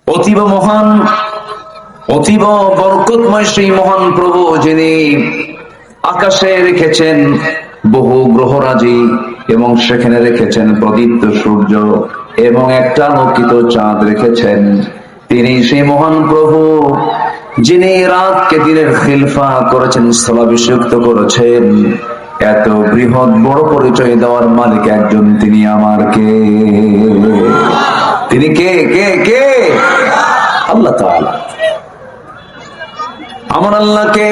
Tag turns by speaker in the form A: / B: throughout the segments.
A: অতীব মহান, অতীব বরকতময় সেই মহান প্রভু, যিনি আকাশে রেখেছেন বহু গ্রহরাজি এবং সেখানে রেখেছেন প্রদীপ্ত সূর্য এবং একটা আলোকিত চাঁদ রেখেছেন। তিনি সেই মহান প্রভু, যিনি রাতকে দিনের খিলফা করেছেন, স্থলাভিষিক্ত করেছেন। এত বৃহৎ বড় পরিচয় দেওয়ার মালিক একজন, তিনি আমার কে? তিনি কে? কে কে? আল্লাহ তাআলা। আমার আল্লাহকে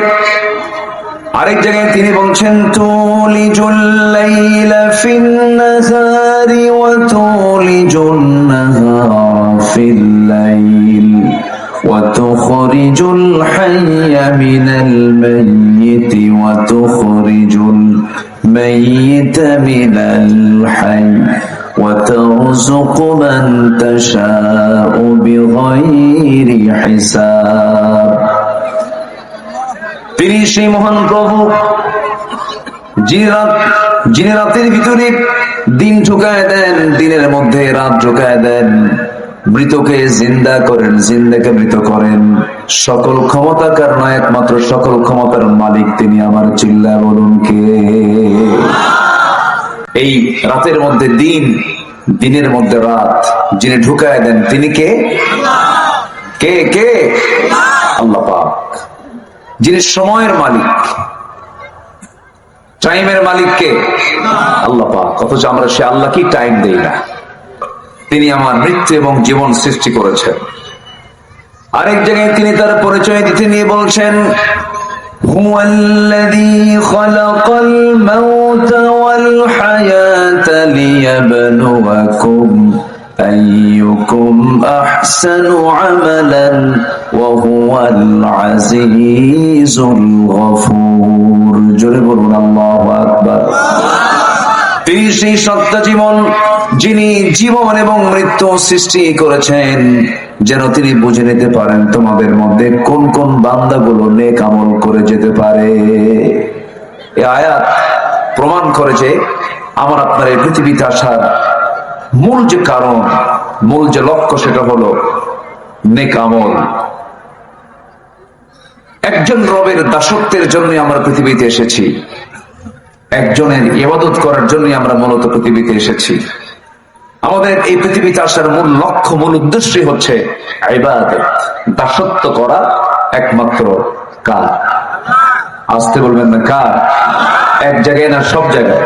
A: আরেক জায়গায় তিনি বলছেন, তুলিজুল লাইলা ফিন নাহারি ওয়া তুলিজুন নাহারা ফিল লাইল ওয়া তুখরিজুল হাইয়া মিনাল মাইয়িতি ওয়া তুখরিজুল মাইয়িতা মিনাল হাইয়্যি ওয়া তারযুকু মান তাশাউ বিগাইরি হিসাব। তিনি সেই মহান প্রভু, যিনি রাতের ভিতরে দিন ঢুকায় দেন, দিনের মধ্যে রাত ঢুকায় দেন, মৃতকে জিন্দা করেন, জিন্দাকে মৃত করেন। সকল ক্ষমতার কারণ একমাত্র সকল ক্ষমতার মালিক তিনি আমার। চিল্লা বলুন কে? এই রাতের মধ্যে দিন, দিনের মধ্যে রাত যিনি ঢুকায় দেন, তিনি কে? কে কে? আল্লাহ পাক, যিনি সময়ের মালিক, টাইমের মালিক কে? আল্লাহ পাক। অথচ আমরা সে আল্লাহকে টাইম দেই না। তিনি আমার মৃত্যু এবং জীবন সৃষ্টি করেছেন। আরেক জায়গায় তিনি তার পরিচয় দিতে নিয়ে বলছেন, হুয়াল্লাযী খালাকাল মাউতা ওয়াল হায়াতা লিয়াবলুয়াকুম আইয়ুকুম আহসানু আমালান ওয়া হুয়াল আজিজুল গফুর। জোরে বলুন আল্লাহু আকবার। তিনি সেই সত্য জীবন, যিনি জীবন এবং মৃত্যু সৃষ্টি করেছেন, যেন তিনি বুঝে নিতে পারেন তোমাদের মধ্যে কোন কোন বান্দাগুলো নেক আমল করে যেতে পারে। এই আয়াত প্রমাণ করে যে আমার আপনার এই পৃথিবীতে আসার মূল যে কারণ, মূল যে লক্ষ্য, সেটা হলো নেক আমল। একজন রবের দাসত্বের জন্য আমরা পৃথিবীতে এসেছি, একজনের ইবাদত করার জন্য আমরা মূলত পৃথিবীতে এসেছি। আমাদের এই পৃথিবীতে আসার মূল লক্ষ্য, মূল উদ্দেশ্যই হচ্ছে ইবাদত, দাসত্ব করা একমাত্র কার? আসতে বলবেন না, কার? এক জায়গায় না সব জায়গায়?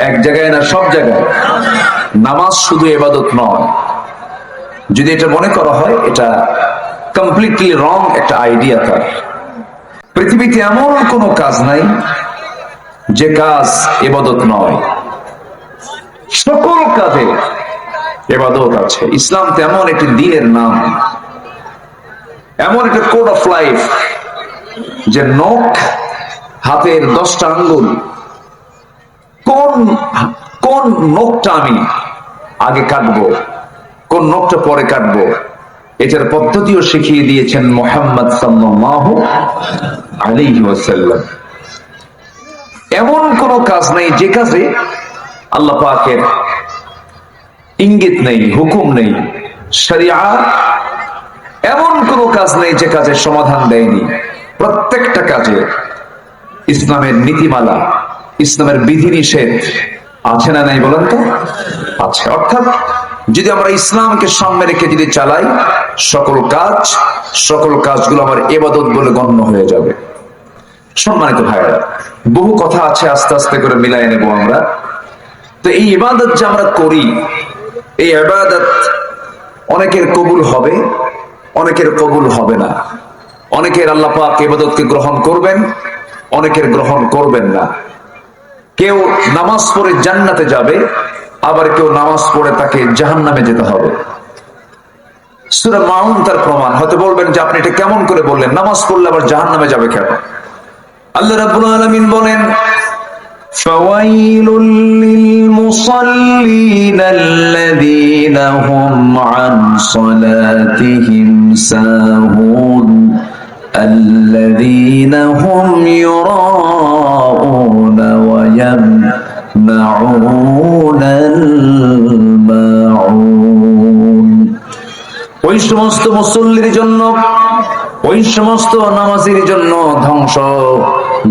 A: এক জায়গায় না সব জায়গায়? নামাজ শুধু ইবাদত নয়। যদি এটা মনে করা হয়, এটা কমপ্লিটলি রং একটা আইডিয়া। তার পৃথিবীতে এমন কোনো কাজ নাই যে কাজ ইবাদত নয়। সকল কাজে ইবাদত আছে। ইসলাম তেমন একটি দ্বীনের নাম, এমন একটা কোড অফ লাইফ, যে নখ, হাতের 10টা আঙ্গুল, কোন নখটা আমি আগে কাটবো, কোন নখটা পরে কাটবো, এটার পদ্ধতিও শিখিয়ে দিয়েছেন মুহাম্মদ সাল্লাল্লাহু আলাইহি ওয়াসাল্লাম। এমন কোন কাজ নেই যে কাজে আল্লাহ পাকের ইঙ্গিত নেই, হুকুম নেই, শরিয়াত এমন কোন কাজ নেই যে কাজের সমাধান দেয়নি। প্রত্যেকটা কাজে ইসলামের নীতিমালা, ইসলামের বিধিনিষেধ আছে না নাই বলেন তো? আছে। অর্থাৎ যদি আমরা ইসলামকে সামনে রেখে যদি চালাই, সকল কাজগুলো আমার ইবাদত বলে গণ্য হয়ে যাবে। সম্মানিত ভাইরা, বহু কথা আছে, আস্তে আস্তে করে মিলাই নেব আমরা। তো এই ইবাদত যে আমরা করি, এই ইবাদত অনেকের কবুল হবে, অনেকের কবুল হবে না। অনেকের আল্লাহ পাক ইবাদতকে গ্রহণ করবেন, অনেকের গ্রহণ করবেন না। কেউ নামাজ পড়ে জান্নাতে যাবে, আবার কেউ নামাজ পড়ে তাকে জাহান্নামে যেতে হবে। সূরা মাউন তার প্রমাণ। হয়তো বলবেন যে আপনি এটা কেমন করে বললেন, নামাজ পড়লে আবার জাহান্নামে যাবে কেন? আল্লাহ রাব্বুল আলামিন বলেন, ফাওয়াইলুল লিল মুসাল্লিন আল্লাযীনা হুম আন সালাতিহিম সাহুন আল্লাযীনা হুম ইউরাউনা ওয়া ইয়ামনাউনাল মাউন। ওই সমস্ত মুসল্লির জন্য, ওই সমস্ত নামাজীর জন্য ধ্বংস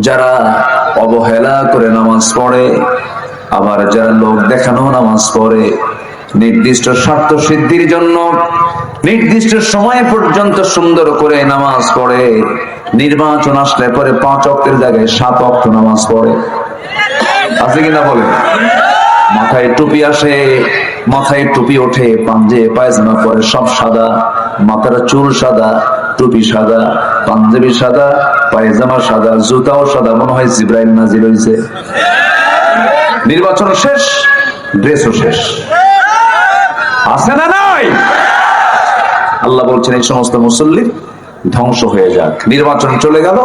A: যারা অবহেলা করে নামাজ পড়ে, আবার যারা লোক দেখানো নামাজ পড়ে, নির্দিষ্ট স্বার্থ সিদ্ধির জন্য নির্দিষ্ট সময় পর্যন্ত সুন্দর করে নামাজ পড়ে, নির্বাচন আসলে পরে 5 ওয়াক্তের জায়গায় 7 ওয়াক্ত নামাজ পড়ে। আছে কিনা বলে? মাথায় টুপি আসে, মাথায় টুপি ওঠে, পাঞ্জে পায়জামা পরে সব সাদা, মাথার চুল সাদা, টুপি সাদা, পাঞ্জাবি সাদা, পায়জামা সাদা, জুতাও সাদা, মনে হয় জিব্রাইল নাজিল হয়েছে। নির্বাচন শেষ, ড্রেসও শেষ। আছে না নাই? আল্লাহ বলছেন এই সমস্ত মুসল্লি ধ্বংস হয়ে যাক। নির্বাচন চলে গেল,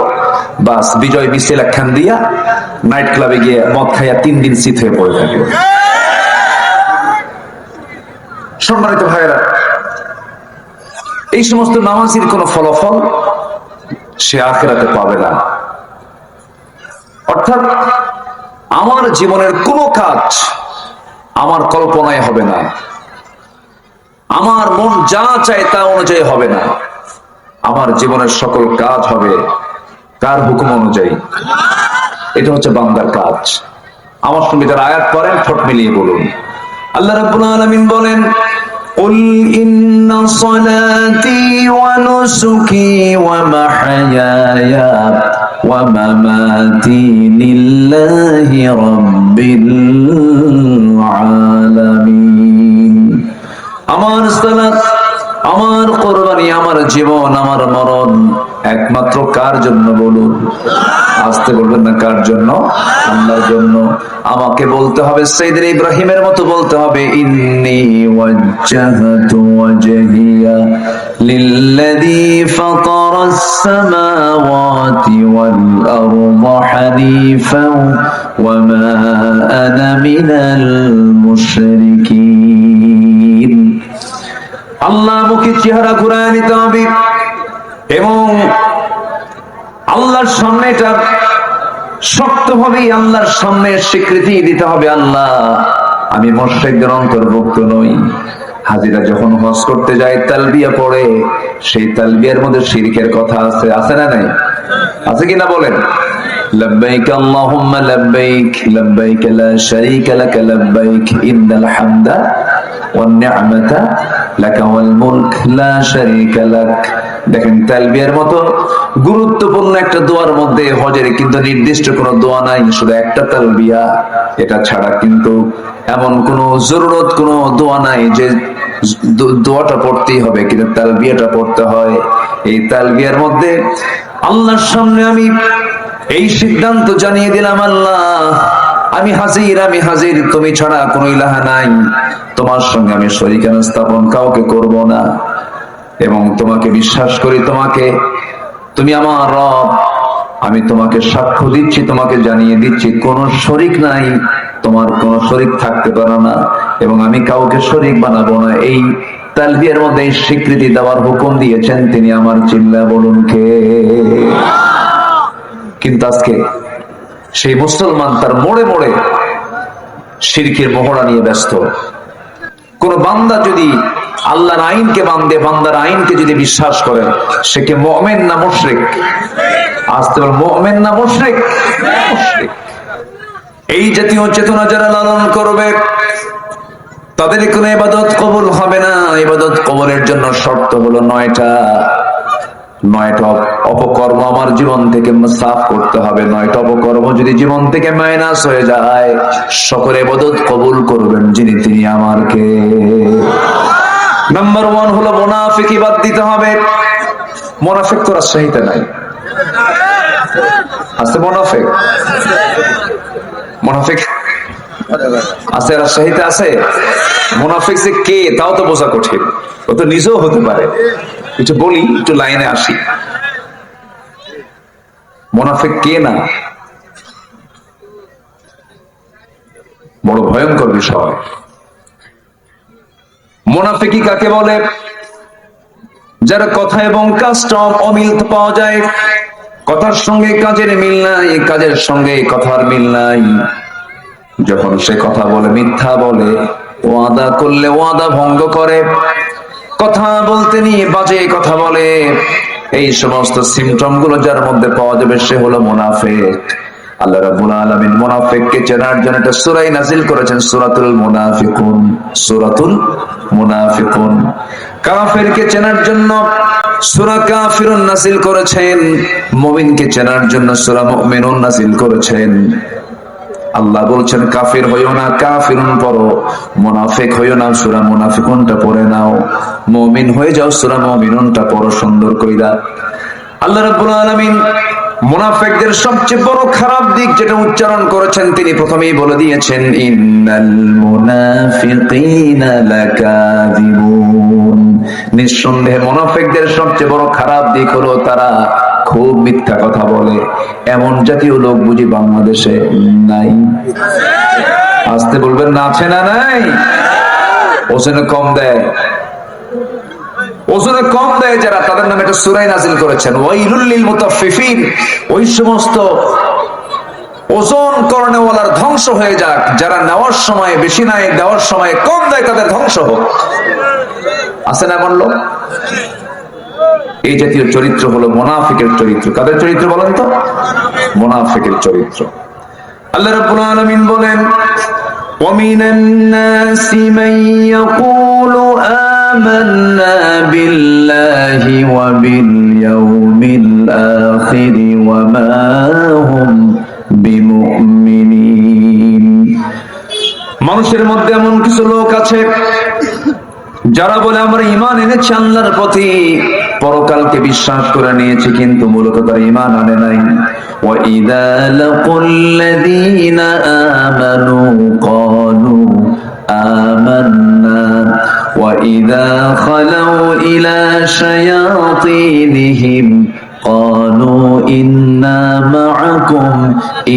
A: বাস বিজয় মিছিল একখান দিয়া নাইট ক্লাবে গিয়ে মদ খাইয়া 3 দিন শীত হয়ে পড়ে থাকলো। সম্মানিত ভাইয়েরা, এই সমস্ত নামাজের কোন ফলাফল সে আখিরাতে পাবে না। অর্থাৎ আমার জীবনের কোন কাজ আমার কল্পনায় হবে না, আমার মন যা চায় তা অনুযায়ী হবে না। আমার জীবনের সকল কাজ হবে কার হুকুম অনুযায়ী? এটা হচ্ছে বান্দার কাজ। আমার সঙ্গে যারা আয়াত পড়েন ঠোঁট মিলিয়ে বলুন। আল্লাহ রাব্বুল আলামিন বলেন, قل إن صلاتي ونسكي ومحياي ومماتي لله رب العالمين। আমার সালাত, আমার কুরবানি, আমার জীবন, আমার মরণ একমাত্র কার জন্য বলুন? আসতে বলবেন না কার জন্য? আল্লাহর জন্য। আমাকে বলতে হবে সাইয়েদনা ইব্রাহিমের মতো বলতে হবে, ইন্নী ওয়াজ্জাহতু ওয়াজহিয়া লিল্লাযী ফাতারাস সামাওয়াতি ওয়াল আরদা হানিফান ওয়া মা আনা মিনাল মুশরিকিন। আল্লাহ মুখে চেহারা ঘুরায় নিতে হবে এবং আল্লাহর সামনে এটা শক্তভাবে আল্লাহর সামনে স্বীকৃতি দিতে হবে, আল্লাহ আমি মুশরিকদের অন্তর্ভুক্ত নই। হাজিরা যখন হজ করতে যায় তালবিয়া পড়ে, সেই তালবিয়ার মধ্যে শিরকের কথা আছে, আছে না নাই? আছে কিনা বলেন? লব্বাইক আল্লাহুম্মা লব্বাইক লব্বাইক লা শারীকা লাক লব্বাইক ইন্নাল হামদা ওয়ান নি'মাতা লাকা ওয়াল মুলক লা শারীকা লাক। দেখেন, তালবিয়ার মতো গুরুত্বপূর্ণ একটা দোয়ার মধ্যে হজের কিন্তু নির্দিষ্ট কোনো দোয়া নাই, শুধু একটা তালবিয়া। এটা ছাড়া কিন্তু এমন কোনো জরুরত কোনো দোয়া নাই যে দোয়াটা পড়তেই হবে, কিন্তু তালবিয়াটা পড়তে হয়। এই তালবিয়ার মধ্যে আল্লাহর সামনে আমি এই সিদ্ধান্ত জানিয়ে দিলাম, আল্লাহ আমি হাজির, আমি হাজির, তুমি ছাড়া কোনো ইলাহা নাই, তোমার সঙ্গে আমি শরীকানা স্থাপন কাউকে করব না এবং তোমাকে বিশ্বাস করি, তুমি আমার রব। আমি তোমাকে সাক্ষ্য দিচ্ছি, তোমাকে জানিয়ে দিচ্ছি কোন শরীক নাই, তোমার কোন শরীক থাকতে পারে না এবং আমি কাউকে শরীক বানাবো না। এই তালবিয়ার মধ্যে এই স্বীকৃতি দেওয়ার হুকুম দিয়েছেন তিনি, আমার চিল্লা বলুন কে? কিন্তু আজকে সেই মুসলমান তার মোড়ে মোড়ে শিরকের মোহরা নিয়ে ব্যস্ত। কোন বান্দা যদি আল্লাহর আইনকে বান্দে, বান্দার আইনকে যদি বিশ্বাস করে, সে কি মুমিন না মুশরিক? আসতে বল, মুমিন না মুশরিক? মুশরিক। এই জাতীয় চেতনা যারা লালন করবে তাদের কোনো ইবাদত কবুল হবে না। ইবাদত কবুলের জন্য শর্ত হলো 9টা অপকর্ম আমার জীবন থেকে সাফ করতে হবে। 9টা অপকর্ম যদি জীবন থেকে মাইনাস হয়ে যায়, সকল ইবাদত কবুল করবেন যিনি, তিনি আমার কে? নাম্বার 1 হলো মুনাফিকি বাদ দিতে হবে। মুনাফিক তো রাজশাহীতে নাই, আছে মুনাফিক? মুনাফিক আছে রাজশাহীতে, আছে। মুনাফিক যে কে তাও তো বোঝা কঠিন, ও তো নিজেও হতে পারে। কিছু বলি, একটু লাইনে আসি। মুনাফিক কে না? বড় ভয়ঙ্কর বিষয়। মুনাফিকি কাকে বলে? যার কথা এবং কাজটা অমিল পাওয়া যায়, কথার সঙ্গে কাজের মিল নাই, কাজের সঙ্গে কথার মিল নাই। যখন সে কথা বলে মিথ্যা বলে, ওয়াদা করলে ওয়াদা ভঙ্গ করে, কথা বলতে নিয়ে বাজে কথা বলে, এই সমস্ত সিমটম গুলো যার মধ্যে পাওয়া যাবে সে হলো মুনাফিক। আল্লাহ রাব্বুল আলামিন মুনাফিককে চেনার জন্য একটা সূরা নাযিল করেছেন, সূরাতুল মুনাফিকুন। সূরাতুল মুনাফিকুন। কাফেরকে চেনার জন্য সূরা কাফিরুন নাযিল করেছেন, মুমিনকে চেনার জন্য সূরা মুমিনুন নাযিল করেছেন। আল্লাহ বলছেন কাফির হইও না, কাফিরুন পড়ো, মুনাফিক হইও না, সূরা মুনাফিকুনটা পড়ে নাও, মুমিন হয়ে যাও, সূরা মুমিনুনটা পড়ো সুন্দর কইরা। আল্লাহ রাব্বুল আলামিন মুনাফিকদের সবচেয়ে বড় খারাপ দিক যেটা উচ্চারণ করেছেন তিনি প্রথমেই বলে দিয়েছেন, ইন্নাল মুনাফিকিনা লাকাযিবুন। নিঃসন্দেহে মুনাফিকদের সবচেয়ে বড় খারাপ দিক হলো তারা খুব মিথ্যা কথা বলে। এমন জাতীয় লোক বুঝি বাংলাদেশে নাই? আসতে বলবেন না, আছে না নাই? ওজনে কম দেয়, ওজনে কম দেয় যারা, তাদের নামে একটা সূরা নাযিল করেছেন, ওয়াইলুল লিল মুতাফফিফিন। ওই সমস্ত ওজন করনেওয়ালার ধ্বংস হয়ে যাক, যারা নেওয়ার সময় বেশি নাই, দেওয়ার সময় কম দেয়, তাদের ধ্বংস হোক। আছে না এমন লোক? এই জাতীয় চরিত্র হলো মুনাফিকের চরিত্র। কাদের চরিত্র বলেন তো? মুনাফিকের চরিত্র। আল্লাহ রাব্বুল আলামিন বলেন, ওয়ামিনান নাসি মান ইয়াকুলু আমান্না বিল্লাহি ওয়া বিল ইয়াউমিল আখির ওয়া মা হুম বিমুমিনিন। মানুষের মধ্যে এমন কিছু লোক আছে যারা বলে আমরা ঈমান এনেছি আল্লাহর প্রতি, পরকালকে বিশ্বাস করে নিয়েছি, কিন্তু মূলত তারা ঈমান আনে নাই। ওয়া ইযা লাকুল্লাযীনা আমানু ক্বালু আমান্না ওয়া ইযা খালাউ ইলা শায়াতিনহিম ক্বালু ইন্না মা'আকুম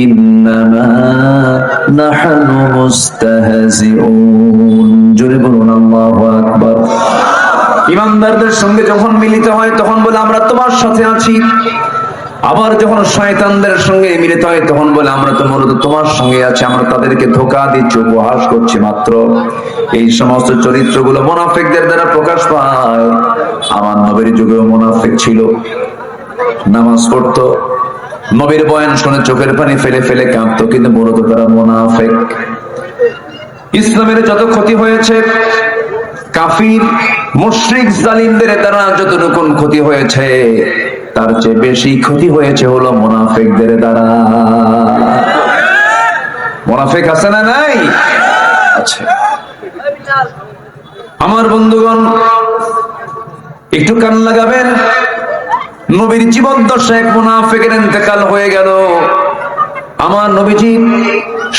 A: ইন্নামা নাহনু মুস্তাহজিউন। জোরে বলুন আল্লাহু আকবার। ইমানদারদের সঙ্গে যখন মিলিত হয় তখন বলে আমরা তোমার সাথে আছি, আবার যখন শয়তানদের সঙ্গে মিলিত হয় তখন বলে আমরা তো মূলত তোমার সঙ্গে আছি, আমরা তাদেরকে ধোঁকা দিচ্ছি, উপহাস করছি মাত্র। এই সমস্ত চরিত্রগুলো মুনাফিকদের দ্বারা প্রকাশ পায়। আমার নবীর যুগেও মুনাফিক ছিল, নামাজ পড়তো, নবীর বয়ান শুনে চোখের পানি ফেলে ফেলে কাঁদতো, কিন্তু মূলত তারা মুনাফিক। ইসলামের যত ক্ষতি হয়েছে কাফির মুশরিক জালিমদের দ্বারা যতটুকু ক্ষতি হয়েছে, তার চেয়ে বেশি ক্ষতি হয়েছে হলো মুনাফিকদের দ্বারা। মুনাফিক আছে না নাই? আছে। আমার বন্ধুগণ একটু কান লাগাবেন, নবীর জীবন দশায় এক মুনাফিকের ইন্তেকাল হয়ে গেল। আমার নবীজি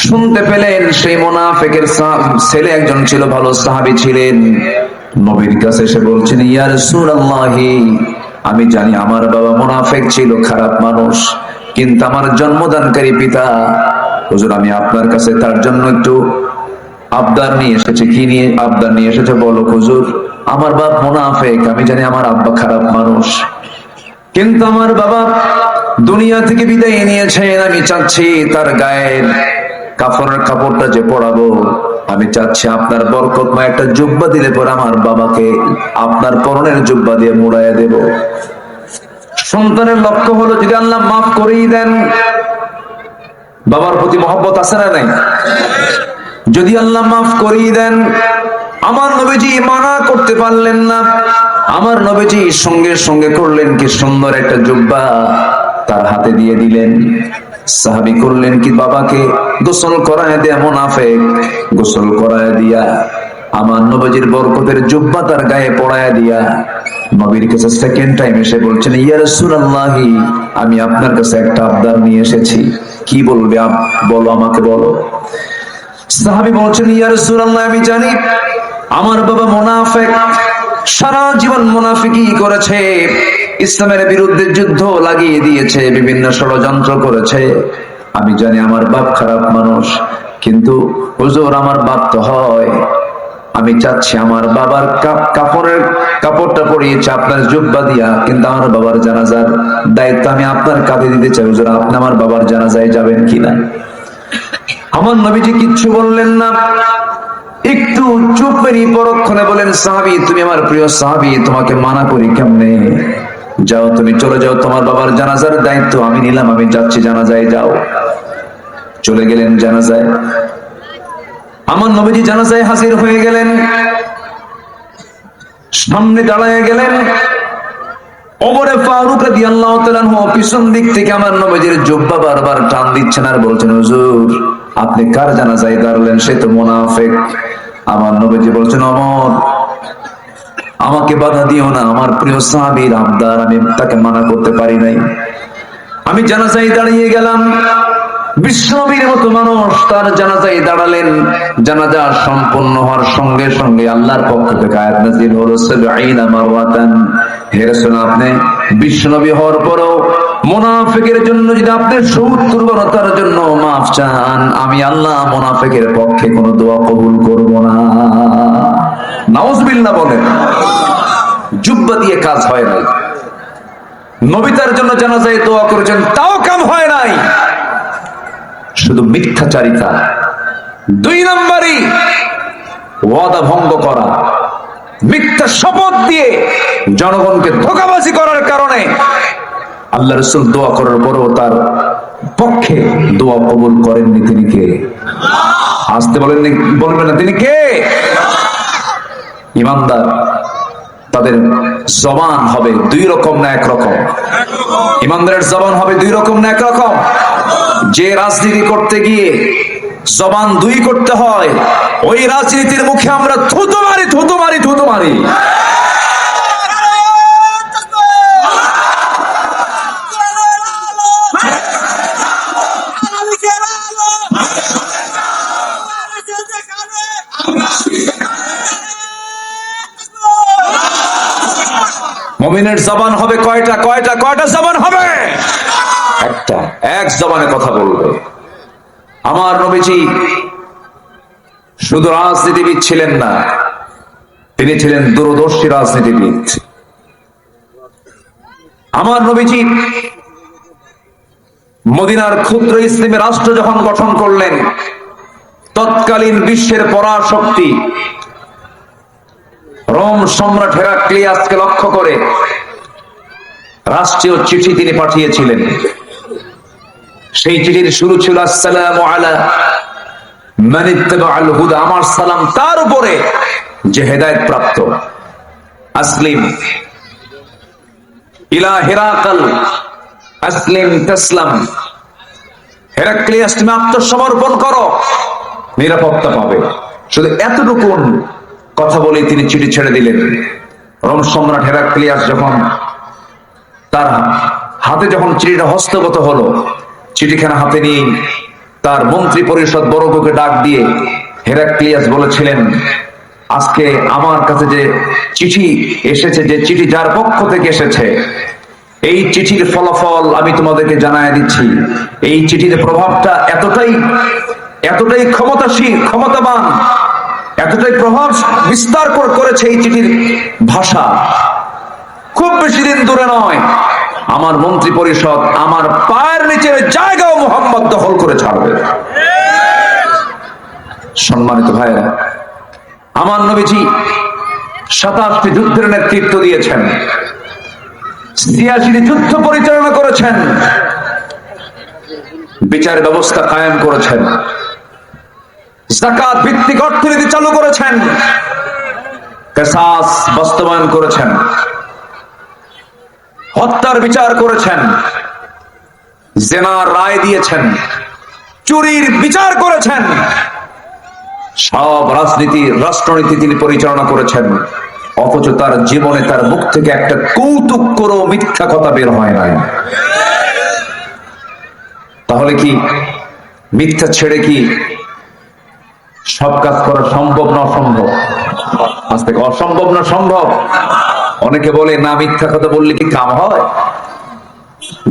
A: শুনতে পেলেন সেই মুনাফিকের ছেলে একজন ছিল, ভালো সাহাবী ছিলেন। নবীর কাছে এসে বলছেন, ইয়া রাসূলুল্লাহি, আমি জানি আমার বাবা মুনাফিক ছিল, খারাপ মানুষ, কিন্তু আমার জন্মদানকারী পিতা হুজুর, আমি আপনার কাছে তার জন্য একটু আবদার নিয়ে এসেছি। কি নিয়ে আবদার নিয়ে এসেছে বলো হুজুর? আমার বাপ মুনাফিক, আমি জানি আমার আব্বা খারাপ মানুষ, কিন্তু আমার বাবা দুনিয়া থেকে বিদায় নিয়েছেন। আমি চাচ্ছি তার গায়ের কাফনের কাপড়টা যে পরাবো, আমি চাচ্ছি আপনার বরকতময় একটা জুব্বা দিলে পরে আমার বাবাকে আপনার পরনের জুব্বা দিয়ে মুড়াইয়া দেব। সন্তানের লক্ষ্য হলো যদি আল্লাহ মাফ করেই দেন, বাবার প্রতি মহব্বত আছে না নাই? যদি আল্লাহ মাফ করেই দেন, আমার নবীজি মানা করতে পারলেন না। আমার নবীজি সঙ্গে সঙ্গে করলেন কি, সুন্দর একটা জুব্বা তার হাতে দিয়ে দিলেন। সাহাবী করলেন কি, বাবাকে গোসল করায় দেয়া মুনাফিক গোসল করায় দিয়া আমার নবীজির বরকতের জুব্বা তার গায়ে পরায় দিয়া নবীর কাছে সেকেন্ড টাইম এসে বলছেন, ইয়া রাসূলুল্লাহি, আমি আপনার কাছে একটা আবদার নিয়ে এসেছি। কি বলবে বলো, আমাকে বলো। সাহাবী বলছেন, ইয়া রাসূলুল্লাহ, আমি জানি আমার বাবা মুনাফিক, সারা জীবন মুনাফিকি করেছে, ইসলামের বিরুদ্ধে যুদ্ধ লাগিয়ে দিয়েছে, বিভিন্ন ষড়যন্ত্র করেছে। আমি জানি আমার বাপ খারাপ মানুষ, কিন্তু হুজুর আমার বাপ তো হয়, আমি চাচ্ছি আমার বাবার কাপড়ের কাপড়টা পরিয়েছে আপনার জুব্বা দিয়া, কিন্তু আমার বাবার জানাজার দায়িত্ব আমি আপনার কাঁধে দিতে চাই। হুজুর আপনি আমার বাবার জানাজায় যাবেন কিনা? আমার নবীজি কিচ্ছু বললেন না। একটু চুপ মেরে পরক্ষণে বলেন, সাহাবী তুমি আমার প্রিয় সাহাবী, তোমাকে মানা করি কেমনে? যাও, তুমি চলে যাও, তোমার বাবার জানাজার দায়িত্ব আমি নিলাম, আমি যাচ্ছি জানাজায়, যাও। চলে গেলেন জানাজায়। আমার নবীজি জানাজায় হাজির হয়ে গেলেন, সামনে দাঁড়ায় গেলেন। ওমরে ফারুক রাদিয়াল্লাহু তাআলা আনহু পিছন দিক থেকে আমার নবীজির জুব্বা বারবার টান দিচ্ছেন আর বলছেন, হুজুর আপনি কার জানাজায় দাঁড়ালেন? সে তো মুনাফিক। আমার নবীজি বলছেন, ওমর আমাকে বাধা দিও না, আমার প্রিয় সাহাবীর আবদার, আমি তাকে মানা করতে পারি নাই। আমি জানাজায় দাঁড়িয়ে গেলাম। বিশ্বনবীর মতো মানুষ তার জানাজায় দাঁড়ালেন। জানাজা সম্পন্ন হওয়ার সঙ্গে সঙ্গে আল্লাহর পক্ষ থেকে আয়াত নাযিল হলো, সাবঈনা মারওয়াতান। হে রাসূল, আপনি বিশ্বনবী হওয়ার পরও মুনাফিকের জন্য যদি আপনি ৭০ বার তার জন্য মাফ চান, আমি আল্লাহ মুনাফিকের পক্ষে কোনো দোয়া কবুল করব না। নাউজুবিল্লাহ বলেন। জুব্বা দিয়ে কাজ হয় নাই। নবী তার জন্য জানাজায় দোয়া করেছেন, তাও কাম হয় নাই। শুধু মিথ্যাচারিতা। ২ নম্বরই ওয়াদা ভঙ্গ করা, মিথ্যা শপথ দিয়ে জনগণকে ধোঁকাবাজি করার কারণে আল্লাহ রাসূল দোয়া করার পরও তার পক্ষে দোয়া কবুল করেননি। তিনি কে? আসতে বলেননি, বলবেন না তিনি কে? ইমানদার তাদের জবান হবে ২ রকম না ১ রকম? ইমানদারের জবান হবে ২ রকম না ১ রকম? যে রাজনীতি করতে গিয়ে জবান ২ করতে হয়, ওই রাজনীতির মুখে আমরা থুতু মারি, থুতু মারি, থুতু মারি। মুমিনের জবান হবে কয়টা? কয়টা কয়টা জবান হবে? একটা। এক জবানে কথা বলবে। আমার নবীজি শুধু রাজনীতিবিদ ছিলেন না, তিনি ছিলেন দূরদর্শী রাজনীতিবিদ। আমার নবীজি মদিনার ক্ষুদ্র ইসলামী রাষ্ট্র যখন গঠন করলেন, তৎকালীন বিশ্বের পরাশক্তি রোম সম্রাট হেরাক্লিয়াসকে লক্ষ্য করে রাষ্ট্রীয় চিঠি তিনি পাঠিয়েছিলেন। সেই চিঠির শুরু ছিল, আসসালামু আলা মান ইত্তাবাআল হুদা, আমার সালাম তার উপরে যে হেদায়েত প্রাপ্ত। আসলিম ইলা হিরাকাল আসলিম তাসলাম, হেরাক্লিয়াস তুমি আত্মসমর্পণ করো, নিরাপত্তা পাবে। শুধু এতটুকু কথা বলে তিনি চিঠি ছেড়ে দিলেন। রোম সম্রাট হেরাক্লিয়াস যখন তার হাতে যখন চিঠিটা হস্তগত হলো, চিঠিখানা হাতে নিয়ে তার মন্ত্রী পরিষদ বর্গকে ডাক দিয়ে হেরাক্লিয়াস বলেছিলেন, আজকে আমার কাছে যে চিঠি এসেছে, যে চিঠি যার পক্ষ থেকে এসেছে, এই চিঠির ফলাফল আমি তোমাদেরকে জানায় দিচ্ছি। এই চিঠির প্রভাবটা এতটাই ক্ষমতাশীল, ক্ষমতাবান, এতটাই প্রভাব বিস্তার করেছে এই চিঠির ভাষা। খুব বেশি দিন দূরে নয়, আমার মন্ত্রী পরিষদ আমার পায়ের নিচের জায়গাও মুহাম্মদ দখল করে ছাড়বে। সম্মানিত ভাইরা, আমার নবীজি ২৭টি যুদ্ধের নেতৃত্ব দিয়েছেন, ৮৬টি যুদ্ধ পরিচালনা করেছেন, বিচার ব্যবস্থা কায়েম করেছেন, যাকাত ভিত্তিক অর্থনীতি চালু করেছেন, কিসাস বাস্তবায়ন করেছেন, হত্যার বিচার করেছেন, জিনার রায় দিয়েছেন, চুরির বিচার করেছেন। সব রাষ্ট্রনীতি তিনি পরিচালনা করেছেন, অথচ তার জীবনে তার মুখ থেকে একটা কৌতুক করেও মিথ্যা কথা বের হয় নাই। তাহলে কি মিথ্যা ছেড়ে কি সব কাজ করা সম্ভব না অসম্ভব? আজ থেকে অসম্ভব না সম্ভব? অনেকে বলে না, মিথ্যা কথা বললে কি কাম হয়?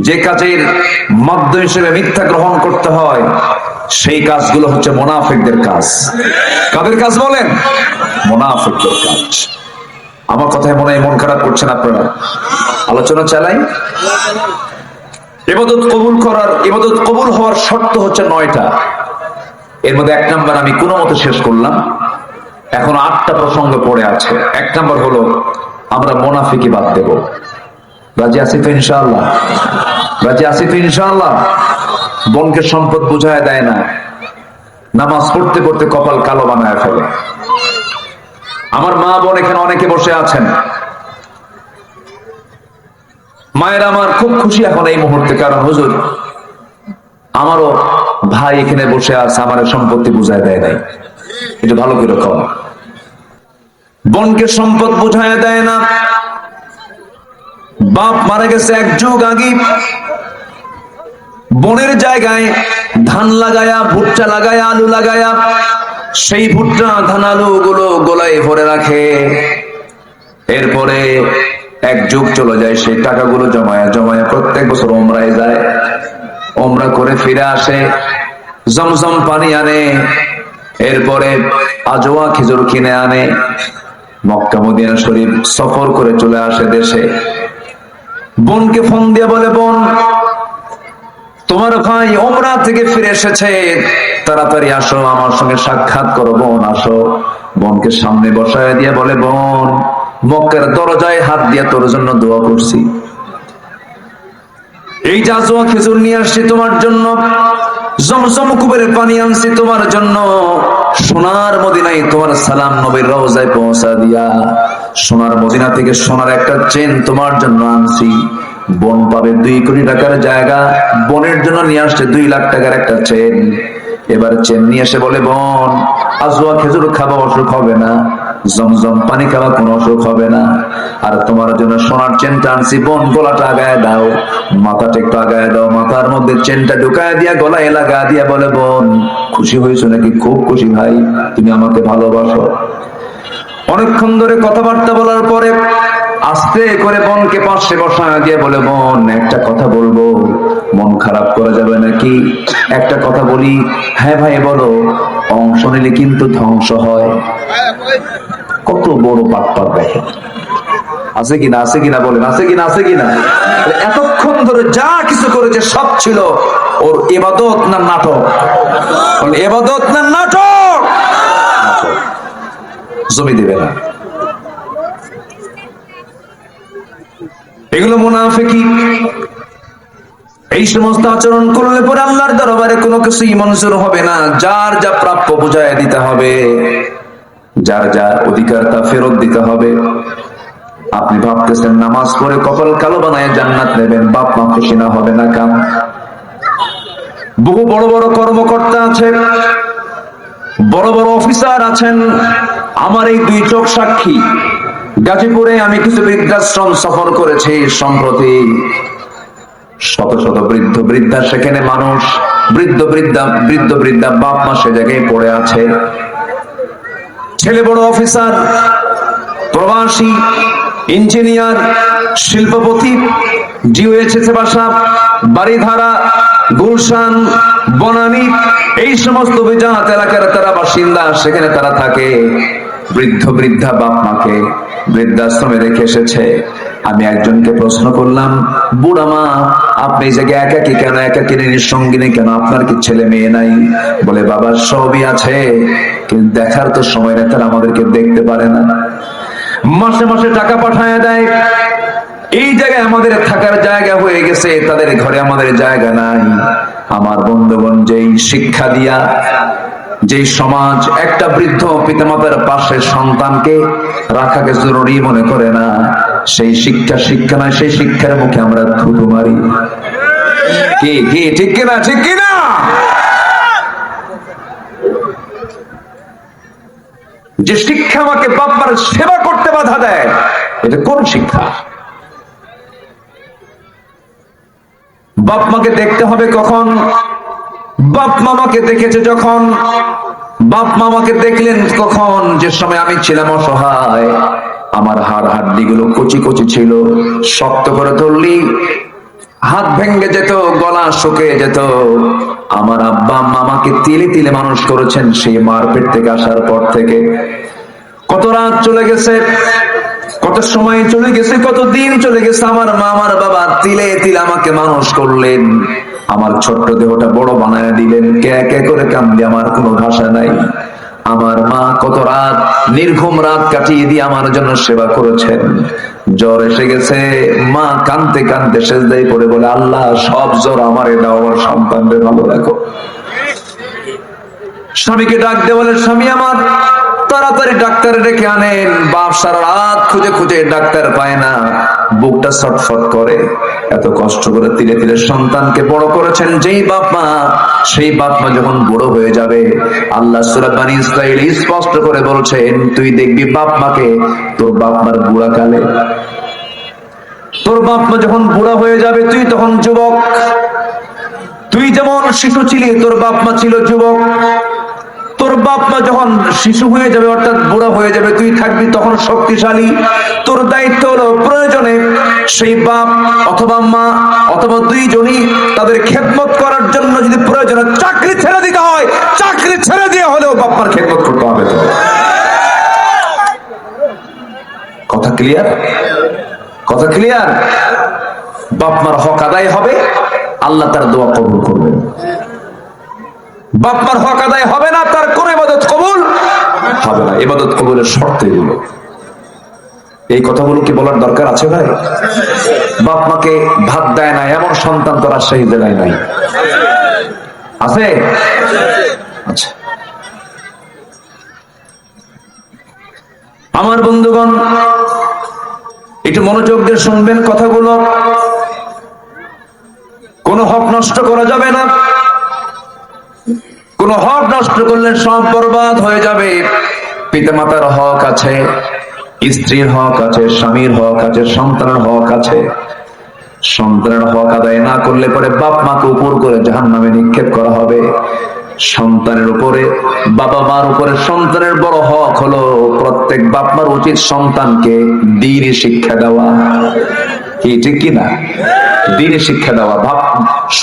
A: যে কাজের মাধ্যম হিসেবে মিথ্যা গ্রহণ করতে হয়, সেই কাজগুলো হচ্ছে মুনাফিকদের কাজ। কাদের কাজ বলেন? মুনাফিকদের কাজ। আমার কথায় মনে হয় মন খারাপ করছেন আপনারা? আলোচনা চালাই। ইবাদত কবুল হওয়ার শর্ত হচ্ছে ৯টা। এর মধ্যে ১ নাম্বার আমি কোনো মতে শেষ করলাম, এখন 8টা প্রসঙ্গ পড়ে আছে। 1 নম্বর হলো আমরা মুনাফিকি বাদ দেব। রাজি আছি তো ইনশাআল্লাহ? রাজি আছি তো ইনশাআল্লাহ? বোনকে সম্পদ বুঝায় দেয় না, নামাজ পড়তে পড়তে কপাল কালো বানায় ফেলে। আমার মা বোন এখানে অনেকে বসে আছেন, মায়ের আমার খুব খুশি এখন এই মুহূর্তে, কারণ হুজুর আমারও ভাই এখানে বসে আছে, আমার সম্পত্তি বুঝায় দেয় নাই। এটা ভালো করে কম, বোনকে সম্পদ বুঝায় দেয় না। বাপ মারা গেছে 1 যুগ আগে, বোনের জায়গায় ধান লাগায়া, ভুট্টা লাগায়া, আলু লাগায়া, সেই ভুট্টা ধান আলু গুলো গোলায় ভরে রাখে। এরপরে 1 যুগ চলে যায়, সেই টাকাগুলো জমায়া জমায়া প্রত্যেক বছর ওমরায় যায়, ওমরা করে ফিরে আসে, জমজম পানি আনে, এরপরে আজওয়া খেজুর কিনে আনে, মক্কা মদিনা শরীফ সফর করে চলে আসে দেশে। বোনকে ফোন দিয়ে বলে, বোন তোমার ভাই ওমরা থেকে ফিরে এসেছে, তাড়াতাড়ি আসো, আমার সঙ্গে সাক্ষাৎ করো, বোন আসো। বোনকে সামনে বসায় দিয়ে বলে, বোন মক্কার দরজায় হাত দিয়ে তোর জন্য দোয়া করছি, এই জাজওয়া খেজুর নিয়ে আসছি তোমার জন্য, জমজম কুবের পানি আনছি তোমার জন্য, সোনার মদিনায় তোমার সালাম নবীর রওজায় পৌঁছা দিয়া, সোনার মদিনা থেকে সোনার একটা চেন তোমার জন্য আনছি। বোন পাবে 2 কোটি টাকার জায়গা, বোনের জন্য নিয়ে আসছে 2 লাখ টাকার একটা চেন। এবার চেন নিয়ে এসে বলে, বোন আজওয়া খেজুর খাবা, অসুখ হবে না, জমজম পানি খাওয়া কোনো অসুখ হবে না, আর তোমার জন্য সোনার চেনটা আনছি, বোন গলাটা আগায় দাও, মাথাটা একটু আগায় দাও, মাথার মধ্যে চেনটা ঢুকায় দিয়া গলায় লাগা দিয়া বলে, বোন খুশি হয়েছো নাকি? খুব খুশি ভাই, তুমি আমাকে ভালোবাসো। অনেকক্ষণ ধরে কথাবার্তা বলার পরে আস্তে করে বোনকে পাশে বসায় দিয়ে বলে, বোন একটা কথা বলবো, মন খারাপ করা যাবে নাকি? একটা কথা বলি। হ্যাঁ ভাই বলো। অংশ নিলে কিন্তু ধ্বংস হয়। কত বড় পাপ দেখেন, আছে কিনা? আছে কিনা বলেন, আছে কিনা? আছে কিনা? এতক্ষণ ধরে যা কিছু করেছে সব ছিল ওর ইবাদত না নাটক? ইবাদত না নাটক? জমি দেবে না। এগুলো মুনাফিকি। এই সমস্ত আচরণ করলে পরে আল্লাহর দরবারে কোনো কিছুই মঞ্জুর হবে না। যার যা প্রাপ্য বুঝায় দিতে হবে, যার যা অধিকার তা ফেরত দিতে হবে। আপনি ভাবতেছেন নামাজ পড়ে কপাল কালো বানায় জান্নাত নেবেন, বাপ মা খুশি না হবে না কাম। বহু বড় বড় কর্মকর্তা আছে, বড় বড় অফিসার আছেন, আমার এই 2 চোখ সাক্ষী। গাজীপুরে আমি কিছু বৃদ্ধাশ্রম সফর করেছি সম্প্রতি। শত শত বৃদ্ধ বৃদ্ধা সেখানে মানুষ, বৃদ্ধ বৃদ্ধা বাপ মা সে জায়গায় পড়ে আছে। ছেলে বড় অফিসার, প্রবাসী, ইঞ্জিনিয়ার, শিল্পপতি, ডিওএইচএস বাসা, বাড়িধারা, গুলশান, বনানী, এই সমস্ত বিজাত এলাকার তারা বাসিন্দা, সেখানে তারা থাকে। বৃদ্ধ বৃদ্ধা বাপ মাকে বৃদ্ধাশ্রমে রেখে এসেছে। আমি একজনকে প্রশ্ন করলাম, বুড়া মা আপনি এই জায়গায় একাকি কেন? একাকি নিঃসঙ্গিনী কেন? আপনার কি ছেলে মেয়ে নাই? বলে বাবার সবই আছে, কিন্তু দেখার তো সময় নেই, তারা আমাদেরকে দেখতে পারে না। মাসে মাসে টাকা পাঠায় দেয়। এই জায়গায় আমাদের থাকার জায়গা হয়ে গেছে, তাদের ঘরে আমাদের জায়গা নাই। আমার বন্ধুগণ, যেই শিক্ষা দিয়া, যেই সমাজ একটা বৃদ্ধ পিতামাতার পাশে সন্তানকে রাখাকে জরুরি মনে করে না, সেই শিক্ষা নয়, সেই শিক্ষার মুখে আমরা থুতু মারি। কি কি ঠিক কিনা? ঠিক কিনা? যে শিক্ষা আমাকে বাবার সেবা করতে বাধা দেয়, এটা কোন শিক্ষা? বাপ মাকে দেখতে হবে কখন? বাপ মামাকে দেখেছে যখন। বাপ মামাকে দেখলেন কখন? যে সময় আমি ছিলাম অসহায়, আমার হাড় হাড্ডি গুলো কচি কচি ছিল, শক্ত করে ধরলি হাত ভেঙে যেত, গলা শুকিয়ে যেত। আমার আব্বা মামাকে তিলে তিলে মানুষ করেছেন সেই মার পেট থেকে আসার পর থেকে। কত রাত চলে গেছে, কত সময় চলে গেছে, কত দিন চলে গেছে। আমার মা আমার বাবা তিলে তিলে আমাকে মানুষ করলেন, আমার ছোট্ট দেহটা বড় বানায় দিলেন। কে কে করে কান্দি, আমার কোনো ভাষা নাই। আমার মা কত রাত, নির্ঘুম রাত কাটিয়ে দিয়ে আমার জন্য সেবা করেছেন। জ্বর এসে গেছে, মা কাঁদতে কাঁদতে সেজদায় পড়ে বলে, আল্লাহ সব জ্বর আমারে দাও, আমার সন্তানদের ভালো রাখো। স্বামীকে ডাক দিয়ে বলে, স্বামী আমার তাড়াতাড়ি ডাক্তারে ডেকে আনেন। বাপ সারা রাত খুঁজে খুঁজে ডাক্তার পায় না, বুকটা ছটফট করে। এত কষ্ট করে ধীরে ধীরে সন্তানকে বড় করেছেন যেই বাপ মা, সেই বাপ মা যখন বুড়ো হয়ে যাবে, আল্লাহ সূরা বনী ইসরাঈল স্পষ্ট করে বলছেন, তুই দেখবি বাপ মাকে তোর বাপ মার বুড়া কালে, তোর বাপ মা যখন বুড়া হয়ে যাবে, তুই তখন যুবক। তুই যেমন শিশু ছিলি, তোর বাপ মা ছিল যুবক। তোর বাপ মা যখন শিশু হয়ে যাবে, অর্থাৎ বুড়া হয়ে যাবে, তুই থাকবি তখন শক্তিশালী। তোর দায়িত্ব হলো প্রয়োজনে সেই বাপ অথবা মা অথবা দুইজনই তাদের খেদমত করার জন্য যদি প্রয়োজনে চাকরি ছেড়ে দিতে হয়, চাকরি ছেড়ে দিয়ে হলেও বাপ মার খেদমত করতে হবে। তো কথা ক্লিয়ার? কথা ক্লিয়ার? বাপ মার হক আদায় হবে, আল্লাহ তার দোয়া কবুল করবেন। বাপ মার হক আদায় হবে না, তার কোন ইবাদত কবুল হবে না। ইবাদত কবুলের শর্ত এগুলো। এই কথাগুলো কি বলার দরকার আছে ভাই? বাপ মাকে ভাত দেয় না এমন সন্তান তো রাজশাহী জেলায় নাই, আছে? আচ্ছা, আমার বন্ধুগণ একটু মনোযোগ দিয়ে শুনবেন কথাগুলো। কোন হক নষ্ট করা যাবে না, কোন হক নষ্ট করলে সব বরবাদ হয়ে যাবে। পিতামাতার হক আছে, স্ত্রীর হক আছে, স্বামীর হক আছে, সন্তানের হক আছে। সন্তানের হক আদায় না করলে পরে বাপ মাকে উপর করে জাহান্নামে নিক্ষেপ করা হবে। সন্তানের উপরে, বাবা মার উপরে সন্তানের বড় হক হলো, প্রত্যেক বাপ মার উচিত সন্তানকে দ্বীনি শিক্ষা দেওয়া। কি ঠিক কিনা? দ্বীনি শিক্ষা দেওয়া।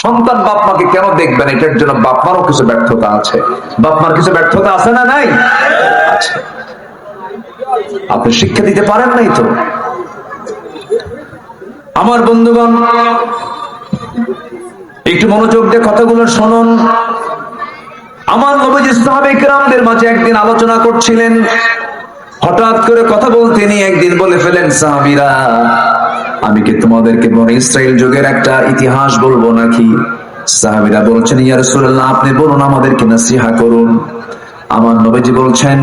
A: সন্তান বাপ মাকে কেন দেখবেন, এটার জন্য বাপ মারও কিছু ব্যর্থতা আছে। বাপ মার কিছু ব্যর্থতা আছে না নাই? আচ্ছা, আপনি শিক্ষা দিতে পারেন নাই তো। আমার বন্ধুগণ একটু মনোযোগ দিয়ে কথাগুলো শুনুন। আমার নবীজি সাহাবায়ে কেরামদের মাঝে একদিন আলোচনা করছিলেন, হঠাৎ করে কথা বলতে নিয়ে একদিন বলে ফেলেন, সাহাবীরা আমি কি তোমাদেরকে বনী ইসরাইল যুগের একটা ইতিহাস বলবো নাকি? সাহাবীরা বলছেন, ইয়া রাসূলুল্লাহ আপনি বলুন, আমাদেরকে নসিহত করুন। আমার নবীজি বলছেন,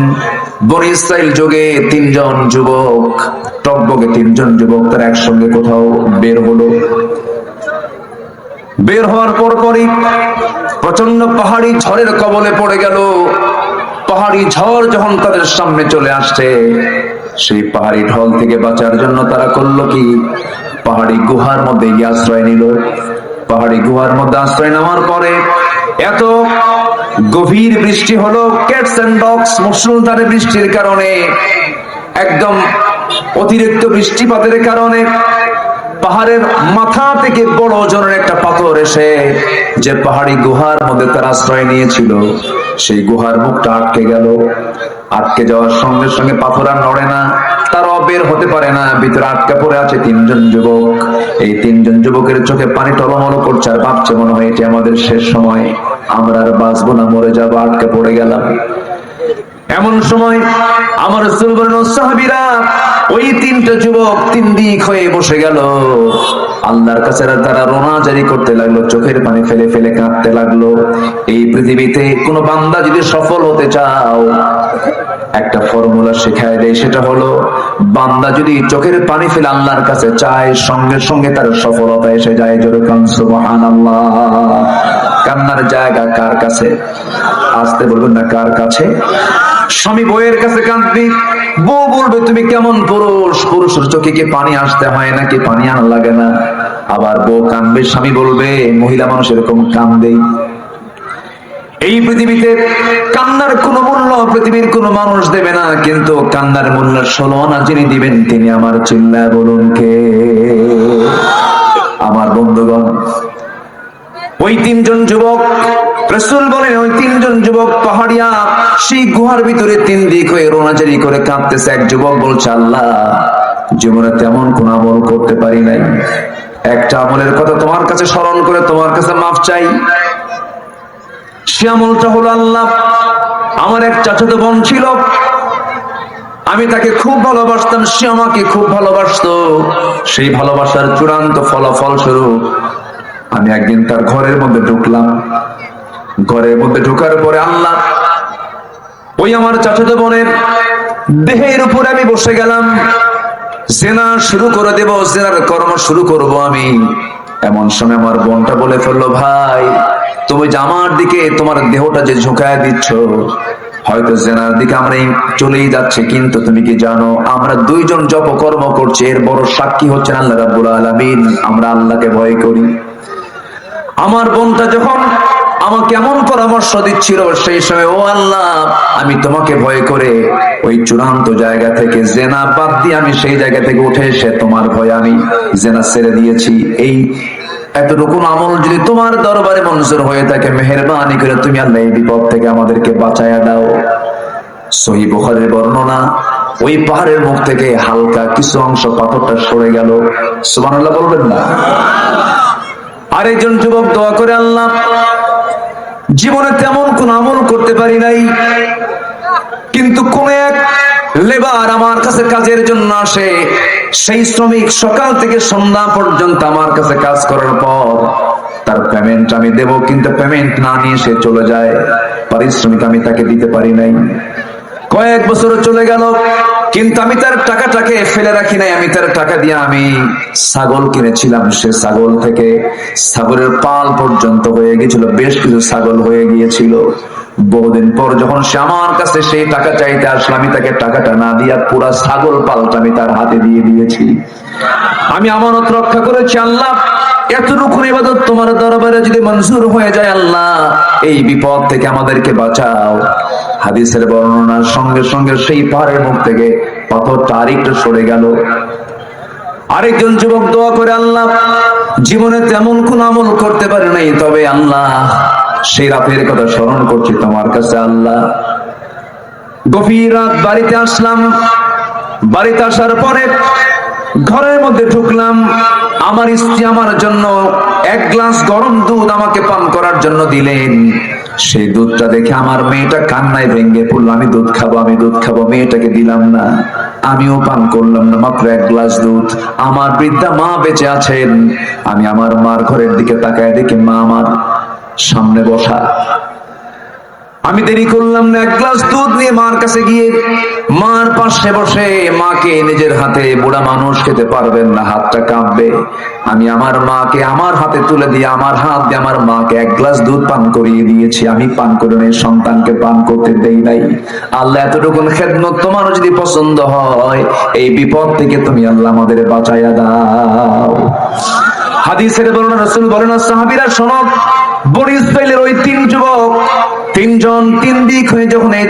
A: বনী ইসরাইল যুগে তিনজন যুবক, টকবগে তিনজন যুবক তারা একসঙ্গে কোথাও বের হলো। বের হওয়ার পরপরই প্রচন্ড পাহাড়ি ঝড়ের কবলে পড়ে গেল। পাহাড়ি ঝড় যখন তাদের সামনে চলে আসছে, সেই পাহাড়ি ঢল থেকে বাঁচার জন্য তারা করলো কি, পাহাড়ি গুহার মধ্যে গিয়ে আশ্রয় নিল। পাহাড়ি গুহার মধ্যে আশ্রয় নেওয়ার পরে এত গভীর বৃষ্টি হলো, ক্যাটস এন্ড ডগস, মুষলধারে বৃষ্টির কারণে, একদম অতিরিক্ত বৃষ্টিপাতের কারণে পাহাড়ের মাথা থেকে বড় ওজনের একটা পাথর এসে যে পাহাড়ি গুহার মধ্যে তার আশ্রয় নিয়েছিল, সেই গুহার মুখটা আটকে গেল। আটকে যাওয়ার সঙ্গে সঙ্গে পাথর আর নড়ে না, তারাও বের হতে পারে না। ভিতরে আটকে পড়ে আছে তিনজন যুবক। এই তিনজন যুবকের চোখে পানি টলমল করছে, আর ভাবছে মনে হয় এটি আমাদের শেষ সময়, আমরা আর বাঁচবো না, মরে যাবো, আটকে পড়ে গেলাম। এমন সময় আমার রাসূল বলেন, সাহাবীরা ওই তিনটা যুবক তিন দিক হয়ে বসে গেল। আল্লাহর কাছে তারা রোনাজারি করতে লাগলো, চোখের পানি ফেলে ফেলে কাঁদতে লাগলো। এই পৃথিবীতে কোন বান্দা যদি সফল হতে চাও, একটা ফর্মুলা শেখায় দেয়, সেটা হলো বান্দা যদি চোখের পানি ফেলে আল্লাহর কাছে চায়, সঙ্গে সঙ্গে তার সফলতা এসে যায়। জোরে কান সুবহানাল্লাহ। কান্নার জায়গা কার কাছে? আসতে বলবেন না, কার কাছে? স্বামী বউয়ের কাছে কাঁদবি, বউ বলবে তুমি কেমন পুরুষ, পুরুষের চোখে কি পানি আসতে হয় নাকি পানি আনা লাগে না? আবার বউ কাঁদবে, স্বামী বলবে মহিলা মানুষ এরকম কাঁদেই। এই পৃথিবীতে কান্নার কোন মূল্য পৃথিবীর কোন মানুষ দেবে না, কিন্তু কান্নার মূল্য 16 আনা যিনি দিবেন তিনি আমার, চিল্লায় বলুন কে? আমার বন্ধুগণ ওই তিনজন যুবক, রাসূল বলেন ওই তিনজন যুবক পাহাড়িয়া সেই গুহার ভিতরে তিন দিক হয়ে রোনাজারি করে কাঁদতেছে। এক যুবক বলছে, আল্লাহ জীবনে তেমন কোন আমল করতে পারি নাই, একটা আমলের কথা তোমার কাছে স্মরণ করে তোমার কাছে মাফ চাই। সে আমলটা হলো, আল্লাহ আমার এক চাচাতো বোন ছিল, আমি তাকে খুব ভালোবাসতাম, সে আমাকে খুব ভালোবাসতো। সেই ভালোবাসার চূড়ান্ত ফলাফল স্বরূপ আমি একদিন তার ঘরের মধ্যে ঢুকলাম। ঘরের মধ্যে ঢোকার পরে আল্লাহ, ওই আমার চাচাতো বোনের দেহের উপরে আমি বসে গেলাম। জেনা শুরু করে দেব, জেনার কর্ম শুরু করব আমি। এমন সময় আমার বোনটা বলে ফেললো, ভাই তুমি যে আমার দিকে তোমার দেহটা যে ঝুঁকায় দিচ্ছ, হয়তো জেনার দিকে আমরা চলেই যাচ্ছে, কিন্তু তুমি কি জানো আমরা দুইজন জপ কর্ম করছি, এর বড় সাক্ষী হচ্ছেন আল্লাহ রাব্বুল আলামিন। আমরা আল্লাহকে ভয় করি। আমার বোনটা যখন আমাকে এমন পরামর্শ দিচ্ছিল, সেই সময়, ও আল্লাহ, আমি তোমাকে ভয় করে ওই চূড়ান্ত জায়গা থেকে জেনা বাদ দিয়ে আমি সেই জায়গা থেকে উঠে এসে তোমার ভয়ে আমি জেনা ছেড়ে দিয়েছি। এই এতটুকু আমল যদি তোমার দরবারে মঞ্জুর হয়ে থাকে, মেহেরবানি করে তুমি আল্লাহ এই বিপদ থেকে আমাদেরকে বাঁচায়া দাও। সহিহ বুখারীর বর্ণনা, ওই পাহাড়ের মুখ থেকে হালকা কিছু অংশ পাথরটা সরে গেল। সুবহানাল্লাহ বলবেন না? আরেকজন যুবক দোয়া করে, আল্লাহ, জীবনে তেমন কোন আমল করতে পারি নাই, কিন্তু কোন এক লেবার আমার কাছে কাজের জন্য আসে, সেই শ্রমিক সকাল থেকে সন্ধ্যা পর্যন্ত আমার কাছে কাজ করার পর তার পেমেন্ট আমি দেব, কিন্তু পেমেন্ট না নিয়ে সে চলে যায়। পারিশ্রমিক আমি তাকে দিতে পারি নাই। কয়েক বছর চলে গেল, কিন্তু আমি তার টাকাটাকে ফেলে রাখি নাই। আমি তার টাকা দিয়ে আমি ছাগল কিনেছিলাম। সে ছাগল থেকে ছাগলের পাল পর্যন্ত হয়ে গিয়েছিল, বেশ কিছু ছাগল হয়ে গিয়েছিল। বহুদিন পর যখন সে আমার কাছে সেই টাকা চাইতে আসলো, আমি তাকে টাকাটা না দিয়া পুরা ছাগল পালটা আমি তার হাতে দিয়ে দিয়েছি। আমি আমানত রক্ষা করেছি। আল্লাহ, এতটুকু ইবাদত তোমার দরবারে যদি মঞ্জুর হয়ে যায়, আল্লাহ এই বিপদ থেকে আমাদেরকে বাঁচাও। হাদিসের বর্ণনার সঙ্গে সঙ্গে সেই পাহাড়ের মুখ থেকে পাথরটা আরেকটু সরে গেল। আরেকজন যুবক দোয়া করে, আল্লাহ, জীবনে তেমন কোন আমল করতে পারে নাই, তবে আল্লাহ সেই রাতের কথা স্মরণ করছি তোমার কাছে। আল্লাহ, গভীর রাত বাড়িতে আসলাম। বাড়িতে আসার পরে ঘরের মধ্যে ঢুকলাম। আমার স্ত্রী আমার জন্য এক গ্লাস গরম দুধ আমাকে পান করার জন্য দিলেন। সেই দুধটা দেখে আমার মেয়েটা কান্নায় ভেঙে পড়লো, আমি দুধ খাবো, আমি দুধ খাবো। মেয়েটাকে দিলাম না, আমিও পান করলাম না, মাত্র এক গ্লাস দুধ। আমার বৃদ্ধা মা বেঁচে আছেন। আমি আমার মার ঘরের দিকে তাকায় দেখি মা আমার সামনে বসা। আমি দেরি করলাম না, এক গ্লাস দুধ নিয়ে মার কাছে গিয়ে মার পাশে বসে মাকে নিজের হাতে, বুড়া মানুষ খেতে পারবেন না, হাতটা কাঁপবে, আমি আমার মাকে আমার হাতে তুলে দিয়ে আমার হাত দিয়ে আমার মাকে এক গ্লাস দুধ পান করিয়ে দিয়েছি। আমি পান করে নেই, সন্তানকে পান করতে দেই নাই। আল্লাহ, এতটুকু খেদমত তোমার যদি পছন্দ হয়, এই বিপদ থেকে তুমি আল্লাহ আমাদের বাঁচাইয়া দাও। হাদিসের বর্ণনা, রাসূল বলেন, সাহাবীরা শোনো, বনি ইসরাইলের ওই তিন যুবক, তিনজন তিন দিক হয়ে যখন এই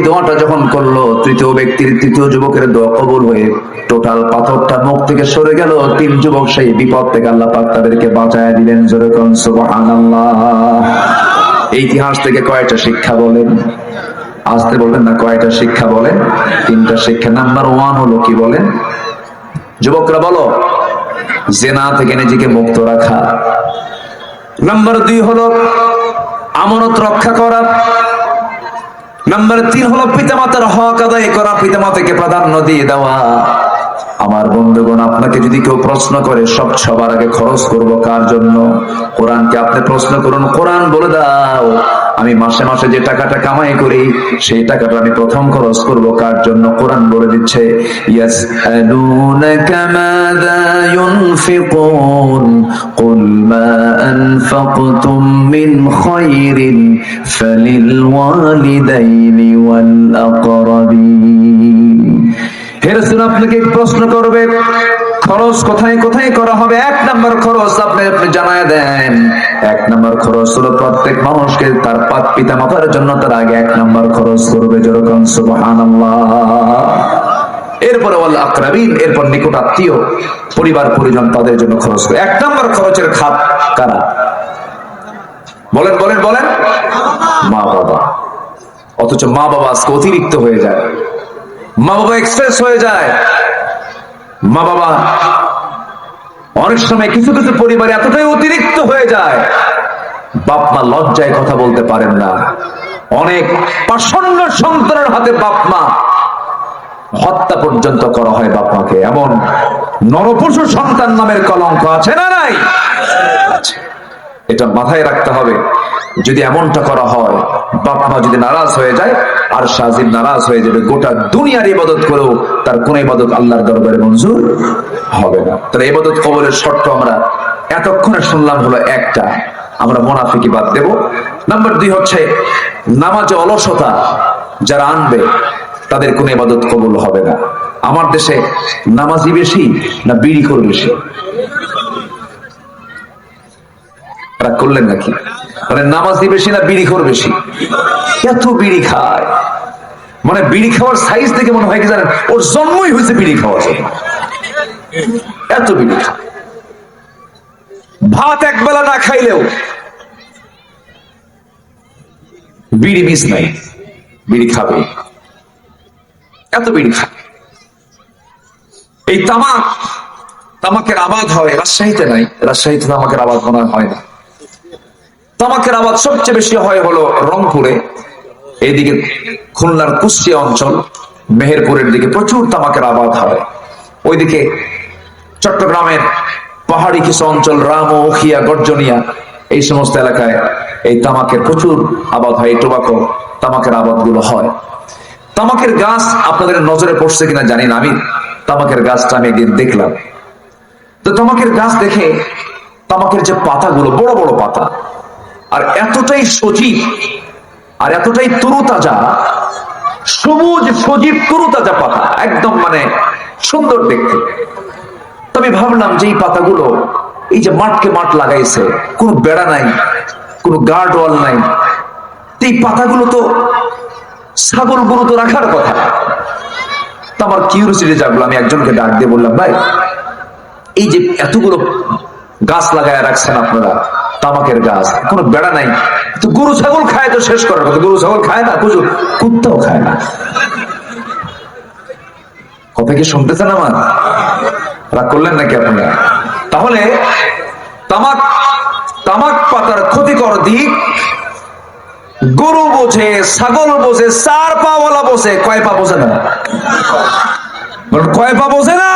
A: দোয়াটা যখন করলো, তৃতীয় ব্যক্তির, তৃতীয় যুবকের দোয়া কবুল হয়ে টোটাল পাথরটা মুখ থেকে সরে গেল। তিন যুবক সেই বিপদ থেকে আল্লাহ পাক তাদেরকে বাঁচায় দিলেন। জোরে কোন সুবহানাল্লাহ। এই ইতিহাস থেকে কয়টা শিক্ষা বলেন? আসতে বলবেন না, কয়টা শিক্ষা বলেন? তিনটা শিক্ষা। নাম্বার 1 হলো কি বলেন? যুবকরা বলো, জেনা থেকে নিজেকে মুক্ত রাখা। নাম্বার 2 হলো আমানত রক্ষা করা। নাম্বার 3 হলো পিতামাতার হক আদায় করা, পিতামাতাকে প্রাধান্য দিয়ে দেওয়া। আমার বন্ধুগণ, আপনাকে যদি কেউ প্রশ্ন করে সবার আগে খরচ করব কার জন্য, কোরআনকে আপনি প্রশ্ন করুন, কোরআন বলে দাও আমি মাসে মাসে যে টাকাটা কামাই করি, সেই টাকাটা আমি প্রথম খরচ করব কার জন্য। কোরআন বলে দিচ্ছে, ইয়াসআলুনাকা মাযা ইউনফিকুন কুল মা আনফাকতুম মিন খায়রিন ফালিল ওয়ালিদাইনি ওয়াল আকরাবিন। হে রাসূল, আপনাকে প্রশ্ন করবে খরচ কোথায় কোথায় করা হবে। 1 নম্বর খরচ আপনি জানায় দেন। 1 নম্বর খরচ হলো প্রত্যেক মানুষকে তার পিতা মাতার জন্য তার আগে 1 নম্বর খরচ করবে। যেরকম সুবহানাল্লাহ। এরপরে ওয়াল আকরাবিন, এরপর নিকট আত্মীয়, পরিবার পরিজন, তাদের জন্য খরচ করে। 1 নম্বর খরচের খাত কারা? বলেন বলেন বলেন। মা বাবা। অথচ মা বাবা আজকে অতিরিক্ত হয়ে যায়, মা বাবা এক্সপ্রেস হয়ে যায়। মা বাবা অনেক সময় কিছু কিছু পরিবারে এতটাই অতিরিক্ত হয়ে যায়, বাপ মা লজ্জায় কথা বলতে পারেন না।
B: অনেক পাষণ্ড সন্তানের হাতে বাপ মা হত্যা পর্যন্ত করা হয় বাপ মাকে। এমন নরপশু সন্তান নামের কলঙ্ক আছে না নাই? এটা মাথায় রাখতে হবে। যদি এমনটা করা হয়, বাপ মা যদি নারাজ হয়ে যায়, আর শাহিদ নারাজ হয়ে যাবে, গোটা দুনিয়ার ইবাদত করেও তার কোন ইবাদত আল্লাহর দরবারে মঞ্জুর হবে না। তাহলে ইবাদত কবুলের শর্ত আমরা এতক্ষণে শুনলাম হলো একটা, আমরা মুনাফিকি বাদ দেব। নাম্বার 2 হচ্ছে নামাজে অলসতা যারা আনবে তাদের কোন ইবাদত কবুল হবে না। আমার দেশে নামাজি বেশি না বিড়ি খোর বেশি? রাগ করলেন নাকি? মানে নামাজি বেশি না বিড়ি খোর বেশি? এত বিড়ি খায়, মানে বিড়ি খাওয়ার সাইজ দেখে মনে হয় কি জানেন, ওর জন্মই হয়েছে বিড়ি খাওয়ার জন্য। এত বিড়ি খায়, ভাত একবেলা না খাইলেও বিড়ি মিস নাই, বিড়ি খাবে, এত বিড়ি খায়। এই তামাকের আবাদ হয় রাজশাহীতে নাই, রাজশাহীতে তামাকের আবাদ মনে হয় না। তামাকের আবাদ সবচেয়ে বেশি হয় হলো রংপুরে, এইদিকে খুলনার কুষ্টিয়া অঞ্চল, মেহেরপুরের দিকে প্রচুর তামাকের আবাদ হয়। ওইদিকে চট্টগ্রামের পাহাড়ি কিছু অঞ্চল, রাম, উখিয়া, গর্জনিয়া, এই সমস্ত এলাকায় এই তামাকের প্রচুর আবাদ হয়। টোবাকো তামাকের আবাদ গুলো হয়। তামাকের গাছ আপনাদের নজরে পড়ছে কিনা জানি না, আমি তামাকের গাছটা আমি একদিন দেখলাম। তো তামাকের গাছ দেখে, তামাকের যে পাতাগুলো বড় বড় পাতা, আর এতটাই সজীব আর এতটাই তরুতাজা, সবুজ সজীব তরুতাজা পাতা, একদম মানে সুন্দর দেখতে। তবে ভাবলাম যে এই পাতাগুলো, এই যে মাঠকে মাঠ লাগাইছে, কোনো বেড়া নাই, কোনো গার্ড ওয়াল নাই, এই পাতাগুলো তো ছাগল গরু তো রাখার কথা। তো আমার কিউরিওসিটি জাগলো, আমি একজনকে ডাক দিয়ে বললাম, ভাই এই যে এতগুলো গাছ লাগায় রাখছেন আপনারা, তামাকের গাছ, কোনো বেড়া নাই, তো গরু ছাগল খায় তো শেষ করার কথা। গরু ছাগল খায় না, কুত্তাও খায় না। কথা কি শুনতেছেন আমার? রাগ করলেন নাকি আপনারা? তাহলে তামাক পাতার ক্ষতিকর দিক গরু বোঝে, ছাগল বোঝে, 4 পাওয়ালা বোঝে, কয় পা বোঝে না? কয় পা বোঝে না?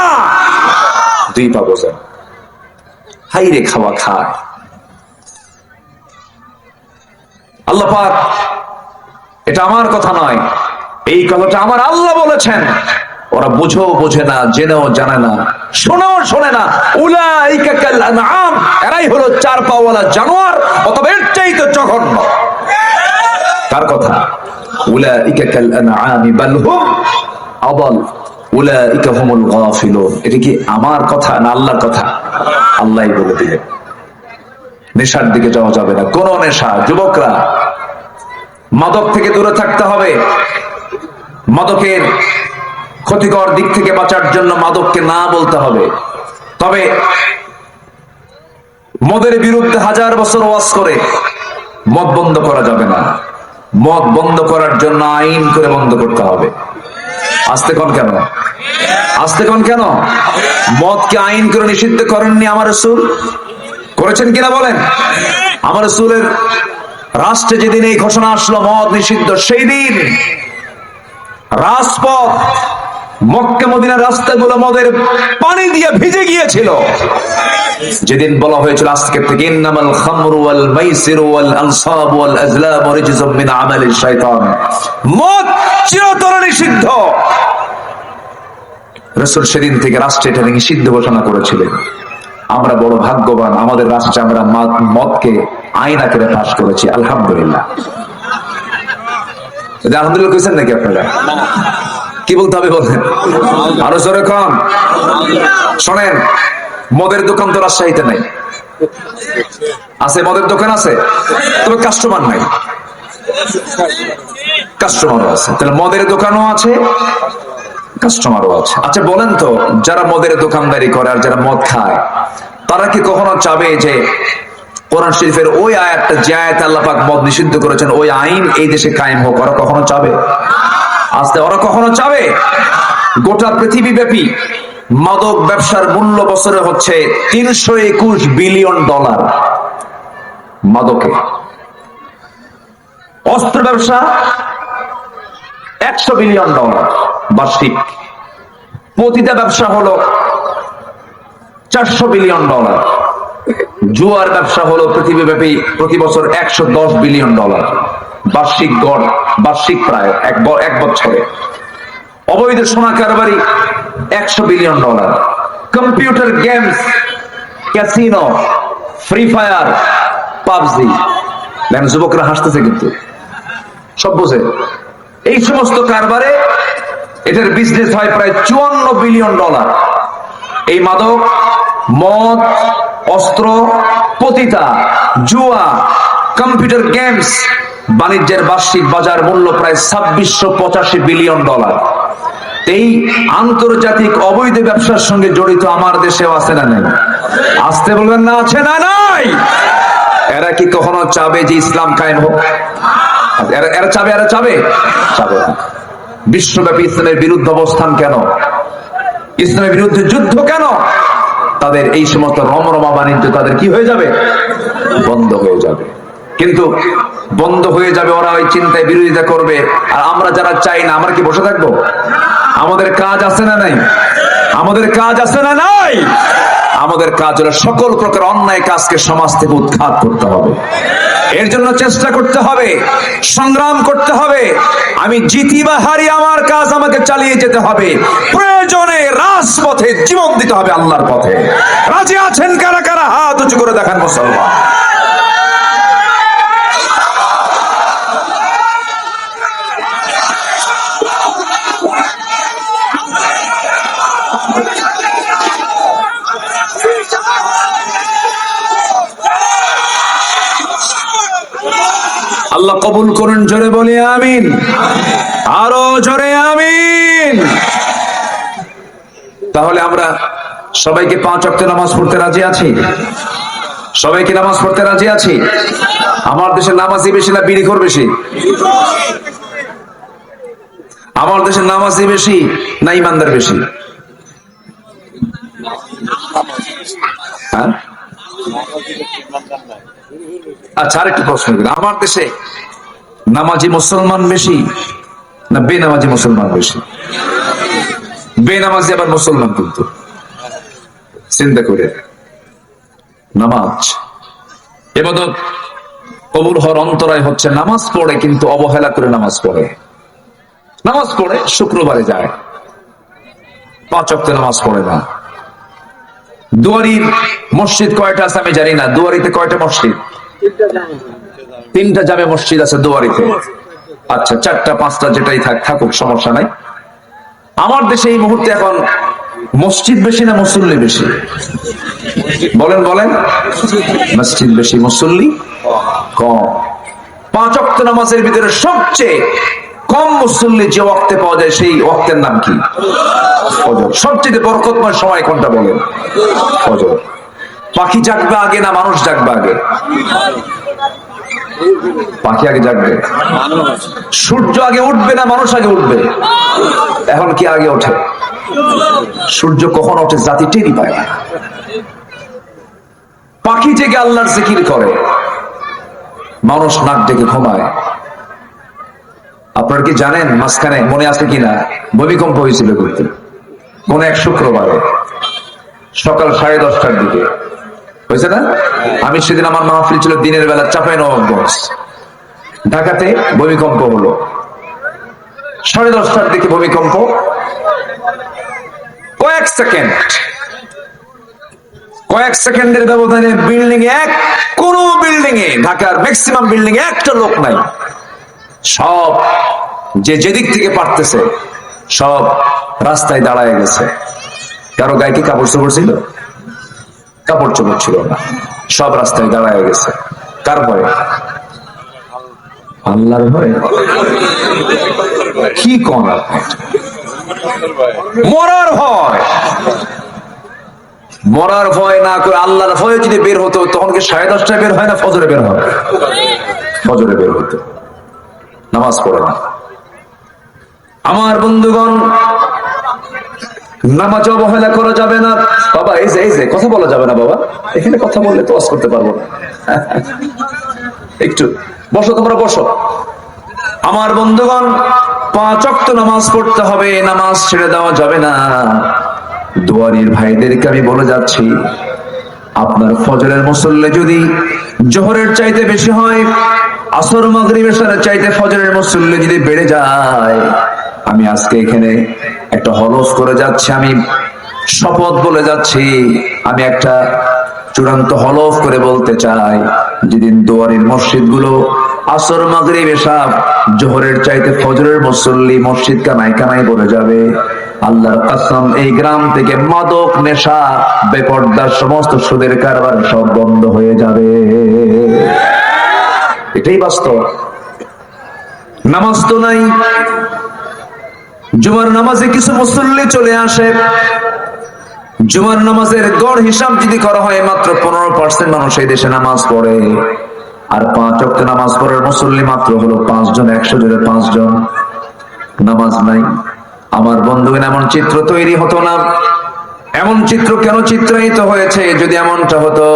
B: 2 পা বোঝে। হাইরে খাওয়া খায়। আল্লাহ পাক, এটা আমার কথা নয়, এই কথাটা আমার আল্লাহ বলেছেন। ওরা বুঝেও বোঝে না, জেনেও জানে না, শোনেও শোনে না। উলাইকা কাল আনআম, এরাই হলো 4 পাওয়ালা জানোয়ার, অথবা এর চাইতে জঘন্য। কার কথা? উলাইকা কাল আনআম বাল হুম আদাল উলাইকা হুমুল গাফিলুন। এটা কি আমার কথা না আল্লাহর কথা? আল্লাহই বলে দিলেন। নেশার দিকে যাওয়া যাবে না, কোন নেশা। যুবকরা, মাদক থেকে দূরে থাকতে হবে। মাদকের ক্ষতিকর দিক থেকে বাঁচার জন্য মাদককে না বলতে হবে। তবে মদের বিরুদ্ধে 1000 বছর ওয়াজ করে মদ বন্ধ করা যাবে না। মদ বন্ধ করার জন্য আইন করে বন্ধ করতে হবে। আস্তে কোন কেন? আস্তে কোন কেন? মদকে আইন করে নিষিদ্ধ করেননি আমার রাসূল? করেছেন কিনা বলেন? আমার রাসূলের রাষ্ট্রে যেদিন এই ঘোষণা আসলো মদ নিষিদ্ধ, সেই দিন রাজপথ, মক্কা মদিনার রাস্তাগুলো মদের পানি দিয়ে ভিজে গিয়েছিল। যেদিন বলা হয়েছিল আজকে থেকে ইন্নামাল খামরু ওয়াল মাইসিরু ওয়াল আনসাবু ওয়াল আজলামু রিজসুম মিন আমালিশ শাইতান, মদ চিরতরে নিষিদ্ধ। রাসূল সেদিন থেকে রাষ্ট্রে এটা নিষিদ্ধ ঘোষণা করেছিলেন। আমরা বড় ভাগ্যবান, আমাদের রাষ্ট্রে আমরা মদকে আইন আকারে পাস করেছি, আলহামদুলিল্লাহ। আলহামদুলিল্লাহ কইছেন নাকি আপনারা? কি বলতে হবে বলেন? আরো জোরে কন। শোনেন, মদের দোকান তো রাজশাহীতে নাই। আছে মদের দোকান আছে, তবে কাস্টমার নাই। কাস্টমারও আছে, তাহলে মদের দোকানও আছে, কাস্টমারও আছে। আচ্ছা বলেন তো, যারা মদের দোকানদারি করে আর যারা মদ খায়, তারা কি কখনো চাবে যে কোরআন শরীফের ওই আয়াতটা, যে আয়াতে আল্লাহ পাক মদ নিষিদ্ধ করেছেন, ওই আইন এই দেশে কায়েম হোক? ওরা কখনো চাবে? আস্তে, ওরা কখনো চাবে? গোটা পৃথিবী ব্যাপী মাদক ব্যবসার মূল্য বছরে হচ্ছে $321 বিলিয়ন মাদকে। অস্ত্র ব্যবসা $100 বিলিয়ন বার্ষিক। পতিতা ব্যবসা হলো $400 বিলিয়ন। জুয়ার ব্যবসা হলো পৃথিবীব্যাপী প্রতি বছর $110 বিলিয়ন বার্ষিক গড়, বার্ষিক প্রায় এক বছরে। অবৈধ সোনা কারবারি $100 billion. Computer games, casino, free fire, PUBG. যুবকরা হাসতেছে কিন্তু সব বোঝে। এই সমস্ত কারবারে এটার বিজনেস হয় প্রায় $54 বিলিয়ন। এই মাদক, মদ, অস্ত্র, পতিতা, জুয়া, কম্পিউটার গেমস বাণিজ্যের বার্ষিক বাজার মূল্য প্রায় $2685 বিলিয়ন। এই আন্তর্জাতিক অবৈধ ব্যবসার সঙ্গে জড়িত আমার দেশেও আছে না নাই? আসতে বলবেন না, আছে না নাই? এরা কি কখনো চাবে যে ইসলাম কায়েম হোক? এরা চাবে? চাবে না। বিশ্বব্যাপী ইসলামের বিরুদ্ধে অবস্থান কেন? ইসলামের বিরুদ্ধে যুদ্ধ কেন? তাদের এই সমস্ত রমরমা বাণিজ্য তাদের কি হয়ে যাবে? বন্ধ হয়ে যাবে। কিন্তু বন্ধ হয়ে যাবে, ওরা ওই চিন্তায় বিরোধিতা করবে। আর আমরা যারা চাই না, আমরা কি বসে থাকবো? আমাদের কাজ আছে না নাই? আমাদের কাজ আছে না নাই? আমাদের কাজ হলো সকল প্রকার অন্যায় কাজকে সমাজ থেকে উৎখাত করতে হবে। এর জন্য চেষ্টা করতে হবে, সংগ্রাম করতে হবে। আমি জিতি বা হারি, আমার কাজ আমাকে চালিয়ে যেতে হবে। প্রয়োজনে রাজপথে জীবন দিতে হবে আল্লাহর পথে। রাজি আছেন কারা কারা? হাত উঁচু করে দেখান মুসলমান। আল্লাহ কবুল করুন, জোরে বলি আমিন। আরো জোরে আমিন। তাহলে আমরা সবাইকে 5 ওয়াক্ত নামাজ পড়তে রাজি আছি? সবাইকে নামাজ পড়তে রাজি আছি? আমার দেশে নামাজি বেশি না বিড়িখোর বেশি? আমার দেশে নামাজি বেশি না ইমানদার বেশি? হ্যাঁ, আচ্ছা, আরেকটা প্রশ্ন করি। আমার দেশে নামাজি মুসলমান বেশি না বেনামাজি মুসলমান বেশি? বেনামাজি আবার মুসলমান, কিন্তু চিন্তা করে। নামাজ ইবাদত কবুল হওয়ার অন্তরায় হচ্ছে নামাজ পড়ে কিন্তু অবহেলা করে নামাজ পড়ে। নামাজ পড়ে শুক্রবারে যায়, 5 ওয়াক্ত নামাজ পড়ে না। দুয়ারির মসজিদ কয়টা আছে আমি জানি না। দুয়ারিতে কয়টা মসজিদ? 3টা জামে মসজিদ আছে দুয়ারিতে। আচ্ছা, 4টা 5টা যেটাই থাকুক, সমস্যা নাই। আমার দেশে এই মুহূর্তে এখন মসজিদ বেশি না মুসল্লি বেশি? বলেন বলেন। মসজিদ বেশি, মুসল্লি কম। 5 ওয়াক্ত নামাজের ভিতরে সবচেয়ে কম মুসল্লি যে ওয়াক্তে পাওয়া যায় সেই ওয়াক্তের নাম কি? ফজর। সবচেয়ে বরকতময় সময় কোনটা বলেন? ফজর। পাখি জাগবে আগে না মানুষ জাগবে আগে? পাখি আগে জাগবে। সূর্য আগে উঠবে না মানুষ আগে উঠবে? এখন কি আগে ওঠে? সূর্য কখন ওঠে জাতি টেরই পায় না। পাখি জেগে আল্লাহর জিকির করে, মানুষ নাক ডেকে ঘুমায়। আপনারা কি জানেন মাঝখানে, মনে আছে কিনা, ভূমিকম্প হয়েছিল করতে কোন এক শুক্রবারে সকাল 10:30টার দিকে? হয়েছে না? আমি সেদিন, আমার মাহফিল ছিল দিনের বেলা চাঁপাইনবাবগঞ্জ, ঢাকাতে ভূমিকম্প হলো 10:30টার দিকে। ভূমিকম্প কয়েক সেকেন্ডের ব্যবধানে বিল্ডিং এ, কোন বিল্ডিং এ, ঢাকার ম্যাক্সিমাম বিল্ডিং এ একটা লোক নাই। সব যেদিক থেকে পারতেছে সব রাস্তায় দাঁড়ায় গেছে। কারো গায়ে কি কাপড় চোপড় ছিল? কাপড় চোপড় ছিল না, সব রাস্তায় দাঁড়ায় গেছে। কার ভয়ে? আল্লাহর ভয়ে। কি কোন মরার ভয়? মরার ভয় না করে আল্লাহর ভয়ে যদি বের হতো, তখন কি 10:30টায় বের হয় না ফজরে বের হয়? ফজরে বের হতো। নামাজ পড়ে না। আমার বন্ধুগণ, নামাজ অবহেলা করা যাবে না। বাবা এই যে কথা বলা যাবে না বাবা, এখানে কথা বললে তো ওয়াজ করতে পারবো না। একটু বসো, তোমরা বসো। আমার বন্ধুগণ, 5 ওয়াক্ত নামাজ পড়তে হবে, নামাজ ছেড়ে দেওয়া যাবে না। দুয়ারির ভাইদেরকে আমি বলে যাচ্ছি, আপনার ফজরের মুসল্লি যদি জোহরের চাইতে বেশি হয়, আসর মাগরিব এশারের চাইতে ফজরের মুসল্লি যদি বেড়ে যায়, আমি আজকে এখানে একটা হলফ করে যাচ্ছি, আমি শপথ বলে যাচ্ছি, আমি একটা চূড়ান্ত হলফ করে বলতে চাই, যেদিন দুয়ারির মসজিদগুলো আসর মাগরিব এশা জোহরের চাইতে ফজরের মুসল্লি মসজিদ কানায় কানায় ভরে যাবে, আল্লাহর কসম এই গ্রাম থেকে মাদক, নেশা, বেপরদার সমস্ত সুদের কারবার সব বন্ধ হয়ে যাবে। এটাই বাস্তব। নামাজ তো নাই। জুমার নামাজে কিছু মুসল্লি চলে আসে, জুমার নামাজের গড় হিসাব যদি করা হয় মাত্র 15% মানুষ এই দেশে নামাজ পড়ে, আর 5 ওয়াক্ত নামাজ পড়ার মুসল্লি মাত্র হলো 5 জন, 100 জনের 5 জন। নামাজ নাই। আমার বন্ধুগণ, এমন চিত্র তৈরি হতো না। এমন চিত্র কেন চিত্রায়িত হয়েছে? যদি এমনটা হতো,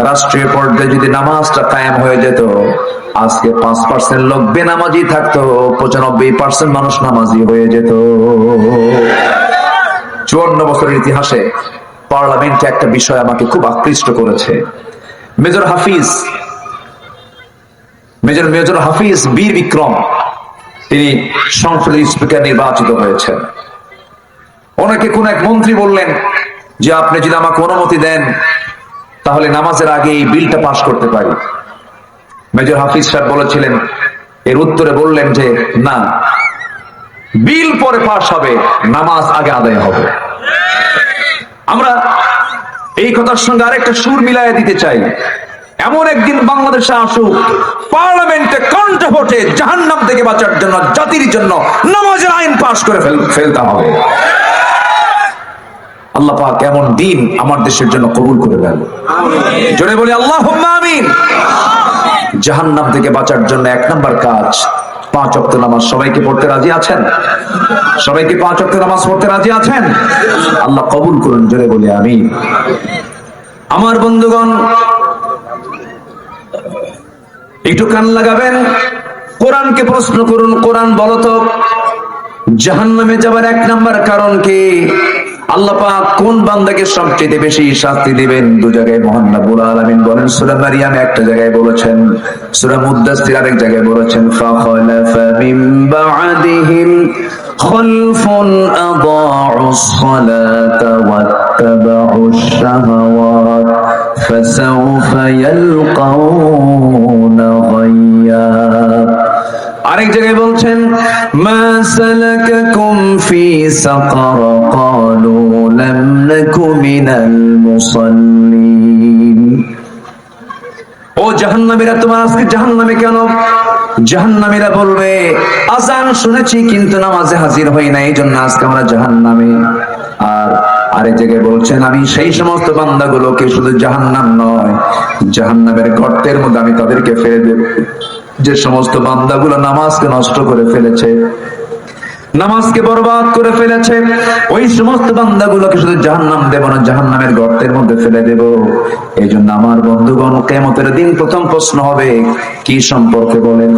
B: রাষ্ট্রীয় পর্যায়ে যদি নামাজটা কায়েম হয়ে যেত, আজকে 5% লোক বেনামাজি থাকতো, 95% মানুষ নামাজি হয়ে যেত। 54 বছরের ইতিহাসে পার্লামেন্টে একটা বিষয় আমাকে খুব আকৃষ্ট করেছে। মেজর হাফিজ বীর বিক্রম, তিনি সংসদের স্পিকার নির্বাচিত হয়েছেন। ওনাকে কোন এক মন্ত্রী বললেন যে, আপনি যদি আমাকে অনুমতি দেন তাহলে নামাজের আগে এই বিলটা পাশ করতে পারি। মেজর হাফিজ সাহেব বলেছিলেন, এর উত্তরে বললেন যে, না, বিল পরে পাশ হবে, নামাজ আগে আদায় হবে। আমরা এই কথার সঙ্গে আরেকটা সুর মিলাইয়া দিতে চাই। এমন একদিন বাংলাদেশে আসুক, পার্লামেন্টে কণ্ঠ ভোটে জাহান্নাম থেকে বাঁচার জন্য, জাতির জন্য নামাজের আইন পাশ করে ফেলতে হবে। আল্লাহ পাক এমন দিন আমার দেশের জন্য কবুল করে দেন। জোরে বলি আল্লাহুম্মা আমিন। জাহান্নাম থেকে বাঁচার জন্য 1 নাম্বার কাজ 5 ওয়াক্ত নামাজ। সবাইকে পড়তে রাজি আছেন? সবাইকে 5 ওয়াক্ত নামাজ পড়তে রাজি আছেন? আল্লাহ কবুল করুন। জোরে বলি আমিন। আমার বন্ধুগণ, একটু কান লাগাবেন, কোরআনকে প্রশ্ন করুন। কোরআন বলতো জাহান্নামে যাবার 1 নাম্বার কারণ কি? আল্লাহ পাক কোন বান্দাকে সবচেয়ে বেশি শাস্তি দিবেন? 2 জায়গায় মহান রব্বুল আলামিন বলেন। সূরা মারিয়াম একটা জায়গায় বলেছেন, সূরা মুদ্দাসসির আরেক জায়গায় বলেছেন, ফাখালাফা মিন বা'দিহিম খালফুন আদাউস সালাতা ওয়াত্তাবাউশ শাহাওয়াত ফাসাউফা ইয়ালকাউনা গায়্যা। আরেক জায়গায় বলছেন, মা সালাকাকুম ফি সাকার ক্বালু লাম নাকু মিনাল মুসাল্লিন। ও জাহান্নামীরা, তোমার আজকে জাহান্নামে কেন? জাহান্নামীরা বলবে, আযান শুনেছি কিন্তু নামাজে হাজির হই না, এই জন্য আজকে আমরা জাহান্নামে। আর আরেক জায়গায় বলছেন, আমি সেই সমস্ত বান্দাগুলোকে শুধু জাহান্নাম নয়, জাহান্নামের গর্তের মধ্যে আমি তাদেরকে ফেলে দেব। যে সমস্ত বান্দাগুলো নামাজকে নষ্ট করে ফেলেছে, নামাজকে বরবাদ করে ফেলেছে, ওই সমস্ত বান্দাগুলোকে শুধু জাহান্নাম দেব না, জাহান্নামের গর্তের মধ্যে ফেলে দেব। এই জন্য আমার বন্ধুগণ, কিয়ামতের দিন প্রথম প্রশ্ন হবে কি সম্পর্কে? বলেন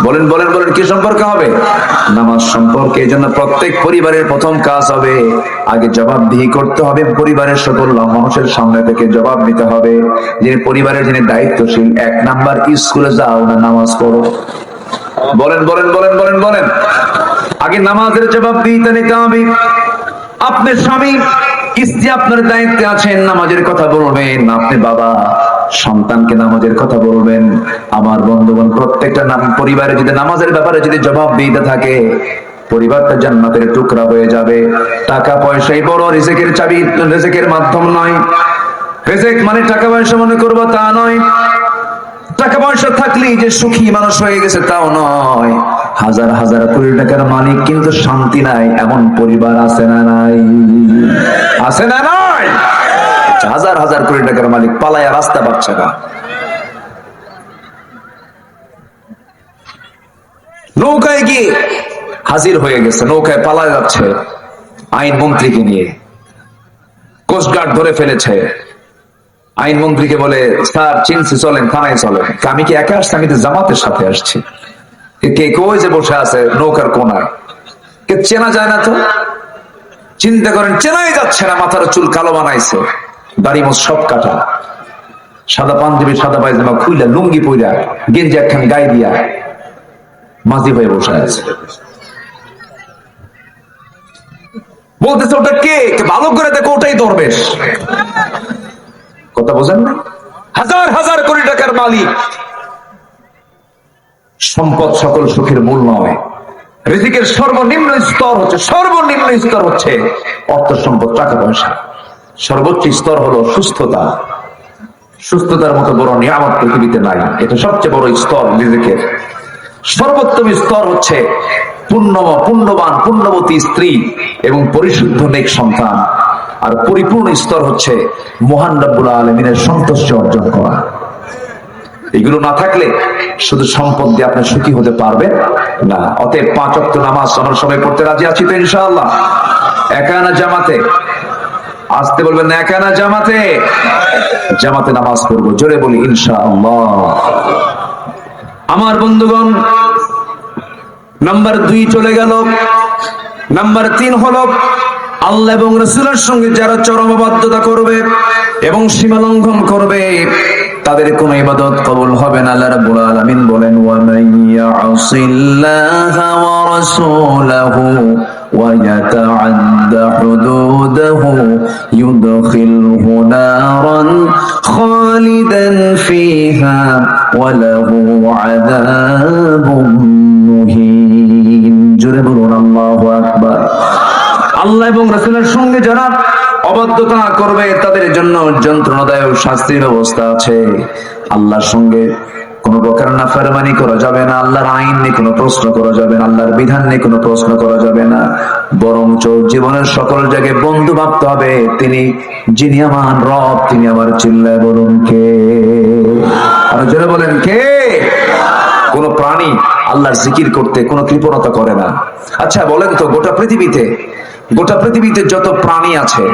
B: বলেন বলেন বলেন, কি সম্পর্কে হবে? নামাজ সম্পর্কে। এই জন্য প্রত্যেক পরিবারের প্রথম কাজ হবে, আগে জবাবদিহি করতে হবে। পরিবারের সকল মানুষের সামনে থেকে জবাব নিতে হবে। যিনি পরিবারের যিনি দায়িত্বশীল, 1 নাম্বার, স্কুলে যাও না নামাজ পড়ো? বলেন বলেন বলেন বলেন বলেন। আগে নামাজের জবাবদিহিতা নিতে হবে। আপনার স্বামী স্ত্রী আপনার দায়িত্বে আছেন, নামাজের কথা বলবেন। আপনি বাবা, সন্তানকে নামাজের কথা বলবেন। আমার বন্ধুগণ, প্রত্যেকটা পরিবারে যদি নামাজের ব্যাপারে যদি জবাবদিহিতা থাকে, পরিবারটা জান্নাতের টুকরা হয়ে যাবে। টাকা পয়সাই বড় রিজিকের চাবি, রিজিকের মাধ্যম নয়। রিজিক মানে টাকা পয়সা মনে করবো তা নয়। টাকা পয়সা থাকলেই যে সুখী মানুষ হয়ে গেছে তাও নয়। হাজার হাজার কোটি টাকার মালিক কিন্তু শান্তি নাই, এমন পরিবার আছে না নাই? আছে না নাই? হাজার হাজার কোটি টাকার মালিক পালায়া রাস্তা পাচ্ছে না। নৌকায় গিয়ে হাজির হয়ে গেছে, নৌকায় পালায় যাচ্ছে আইনমন্ত্রীকে নিয়ে। কোস্টগার্ড ধরে ফেলেছে। আইনমন্ত্রীকে বলে, স্যার চিনছি, চলেন থানায় চলেন। আমি কি একা আসছি? আমি তো জামাতের সাথে আসছি। কে কই যে বসে আছে নৌকার কোনায়, কে চেনা যায় না তো? চিন্তা করেন, চেনাই যাচ্ছে না। মাথার চুল কালো বানাইছে, দাড়ি মোছ সব কাটা, সাদা পাঞ্জাবি সাদা পায়জামা খুইলা লুঙ্গি পইরা গেঞ্জি একখান গায়ে দিয়া মাঝি হয়ে বসে আছে। বলতেছে ওটা কে? ভালো করে দেখো, ওটাই দরবেশ। কথা বোঝেন না? হাজার হাজার কোটি টাকার মালিক। সম্পদ সকল সুখের মূল নয়। রিজিকের সর্বনিম্ন স্তর হচ্ছে অর্থ সম্পদ, টাকা পয়সা। সর্বোচ্চ স্তর হলো সুস্থতা। সুস্থতার মতো বড় নিয়ামত পৃথিবীতে নাই। এটা সবচেয়ে বড় স্তর রিজিকের। সর্বোত্তম স্তর হচ্ছে পুণ্যবান পুণ্যবতী স্ত্রী এবং পরিশুদ্ধ নেক সন্তান। আর পরিপূর্ণ স্তর হচ্ছে মহান রব্বুল আলামিনের সন্তুষ্টি অর্জন করা। এগুলো না থাকলে শুধু সম্পদ দিয়ে আপনি সুখী হতে পারবেন না। অতএব 5 ওয়াক্ত নামাজ আমরা সবাই পড়তে রাজি আছি তো ইনশাআল্লাহ? একা না জামাতে? আসতে বলবেন না, একা না জামাতে? জামাতে নামাজ পড়বো, জোরে বলি ইনশাআল্লাহ। আমার বন্ধুগণ, নাম্বার 2 চলে গেল। নাম্বার 3 হলো আল্লাহ এবং রাসূলের সঙ্গে যারা চরম অবাধ্যতা করবে এবং সীমা লঙ্ঘন করবে, তাদের কোনো ইবাদত কবুল হবে না। আল্লাহ রাব্বুল আলামিন বলেন, ওয়া মান ইয়াসিল্লাহা ওয়া রাসূলাহু ওয়া ইয়াতাআদ্দা হুদুদাহু ইউদখিলহু নারান খালিদান ফিহা ওয়া লাহু আযাবুন মুহিন। জোরে বলুন আল্লাহু আকবার। আল্লাহ এবং রাসূলের সঙ্গে যারা অবাধ্যতা করবে তাদের জন্য যন্ত্রণাদায়ক শাস্তির ব্যবস্থা আছে। আল্লাহর সঙ্গে কোন প্রকার নাফরমানি করা যাবে না। আল্লাহর আইন নিয়ে কোনো প্রশ্ন করা যাবে না। আল্লাহর বিধান নিয়ে কোনো প্রশ্ন করা যাবে না। বরঞ্চ জীবনের সকল জায়গায় বন্ধু ভাবতে হবে যিনি আমার রব, তিনি আমার। চিল্লায় বলুন কে? আর যারা বলেন কে? কোন প্রাণী আল্লাহর জিকির করতে কোনো কৃপণতা করে না। আচ্ছা বলেন তো, গোটা পৃথিবীতে যত প্রাণী আছে,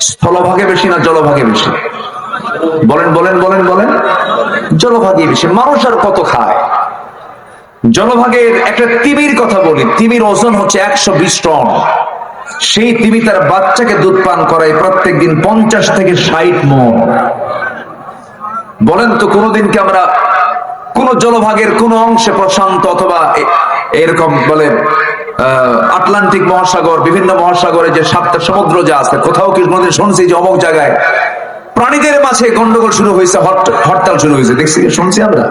B: স্থলভাগে বেশি না জলভাগে বেশি? বলেন বলেন বলেন বলেন। জলভাগে বেশি। মানুষ আর কত খায়? জলভাগের একটা তিমির কথা বলি। তিমির ওজন হচ্ছে 120 টন। সেই তিমি তার বাচ্চাকে দুধ পান করায় প্রত্যেকদিন 50 থেকে 60 মণ। বলেন তো, কোনদিন কি আমরা কোন জলভাগের কোন অংশে, প্রশান্ত অথবা এরকম বলে আটলান্টিক মহাসাগর, বিভিন্ন মহাসাগরে যে 7টা সমুদ্র যা আছে, কোথাও কি কোনদিন শুনছি যে অমুক জায়গায় প্রাণীদের মাঝে গন্ডগোল শুরু হয়েছে, হরতাল শুরু হয়েছে? দেখছি, শুনছি আমরা?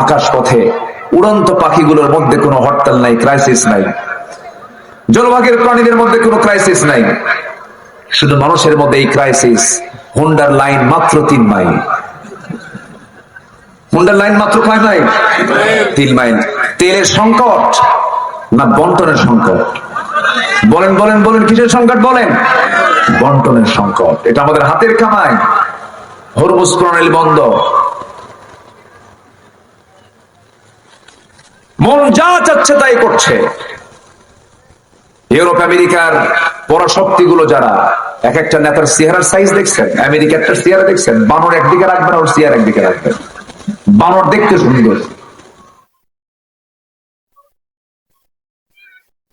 B: আকাশ পথে উড়ন্ত পাখিগুলোর মধ্যে কোনো হরতাল নাই, ক্রাইসিস নাই। জলভাগের প্রাণীদের মধ্যে কোনো ক্রাইসিস নাই। শুধু মানুষের মধ্যে এই ক্রাইসিস। হুন্ডার লাইন মাত্র 3 মাইল। হুন্ডার লাইন মাত্র কয় মাইল? 3 মাইল। তেলের সংকট না বন্টনের সংকট? বলেন বলেন বলেন, কিসের সংকট বলেন? বন্টনের সংকট। এটা আমাদের হাতের কামাই। হরমুজ প্রণালী বন্ধ। মন যা চাচ্ছে তাই করছে। ইউরোপ আমেরিকার পরাশক্তিগুলো যারা, এক একটা নেতার চেহারার সাইজ দেখছেন? আমেরিকা একটা চেহারা দেখছেন? বানর একদিকে রাখবেন, ওর চেহারা একদিকে রাখবেন। বানর দেখতে সুন্দর।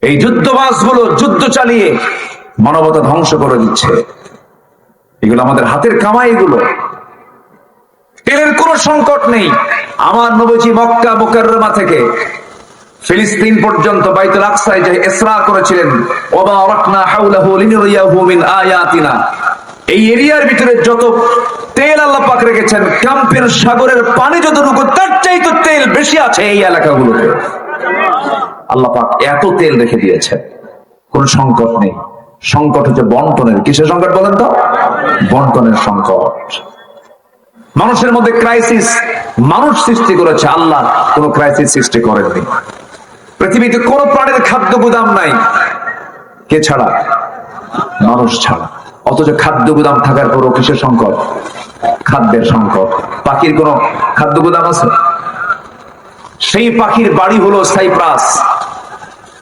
B: এই যুদ্ধবাজ গুলো যুদ্ধ চালিয়ে মানবতা ধ্বংস করে দিচ্ছে। এগুলো আমাদের হাতের কামাই। এগুলো তেলের কোনো সংকট নেই। আমার নবীজি মক্কা মুকাররমা থেকে ফিলিস্তিন পর্যন্ত বাইতুল আকসায় যে ইসরা করেছিলেন, ওয়া বারাকনা হাওলাহু লিনুরিয়াহু মিন আয়াতিনা, এই এরিয়ার ভিতরে যত তেল আল্লাহ পাক রেখেছেন, ক্যাম্পের সাগরের পানি যতটুকু, তার চাইতে তেল বেশি আছে এই এলাকাগুলোতে। আল্লাহ পাক এত তেল রেখে দিয়েছেন, কোন সংকট নেই। সংকট হচ্ছে বন্টনের। কিসের সংকট বলেন তো? বন্টনের সংকট। মানুষের মধ্যে ক্রাইসিস মানুষ সৃষ্টি করেছে, আল্লাহ কোন ক্রাইসিস সৃষ্টি করেননি। পৃথিবীতে কোন প্রাণীর খাদ্য গুদাম নাই, কে ছাড়া? মানুষ ছাড়া। অথচ খাদ্য গুদাম থাকার পরও কিসের সংকট? খাদ্যের সংকট। পাখির কোন খাদ্য গুদাম আছে? সেই পাখির বাড়ি হলো সাইপ্রাস,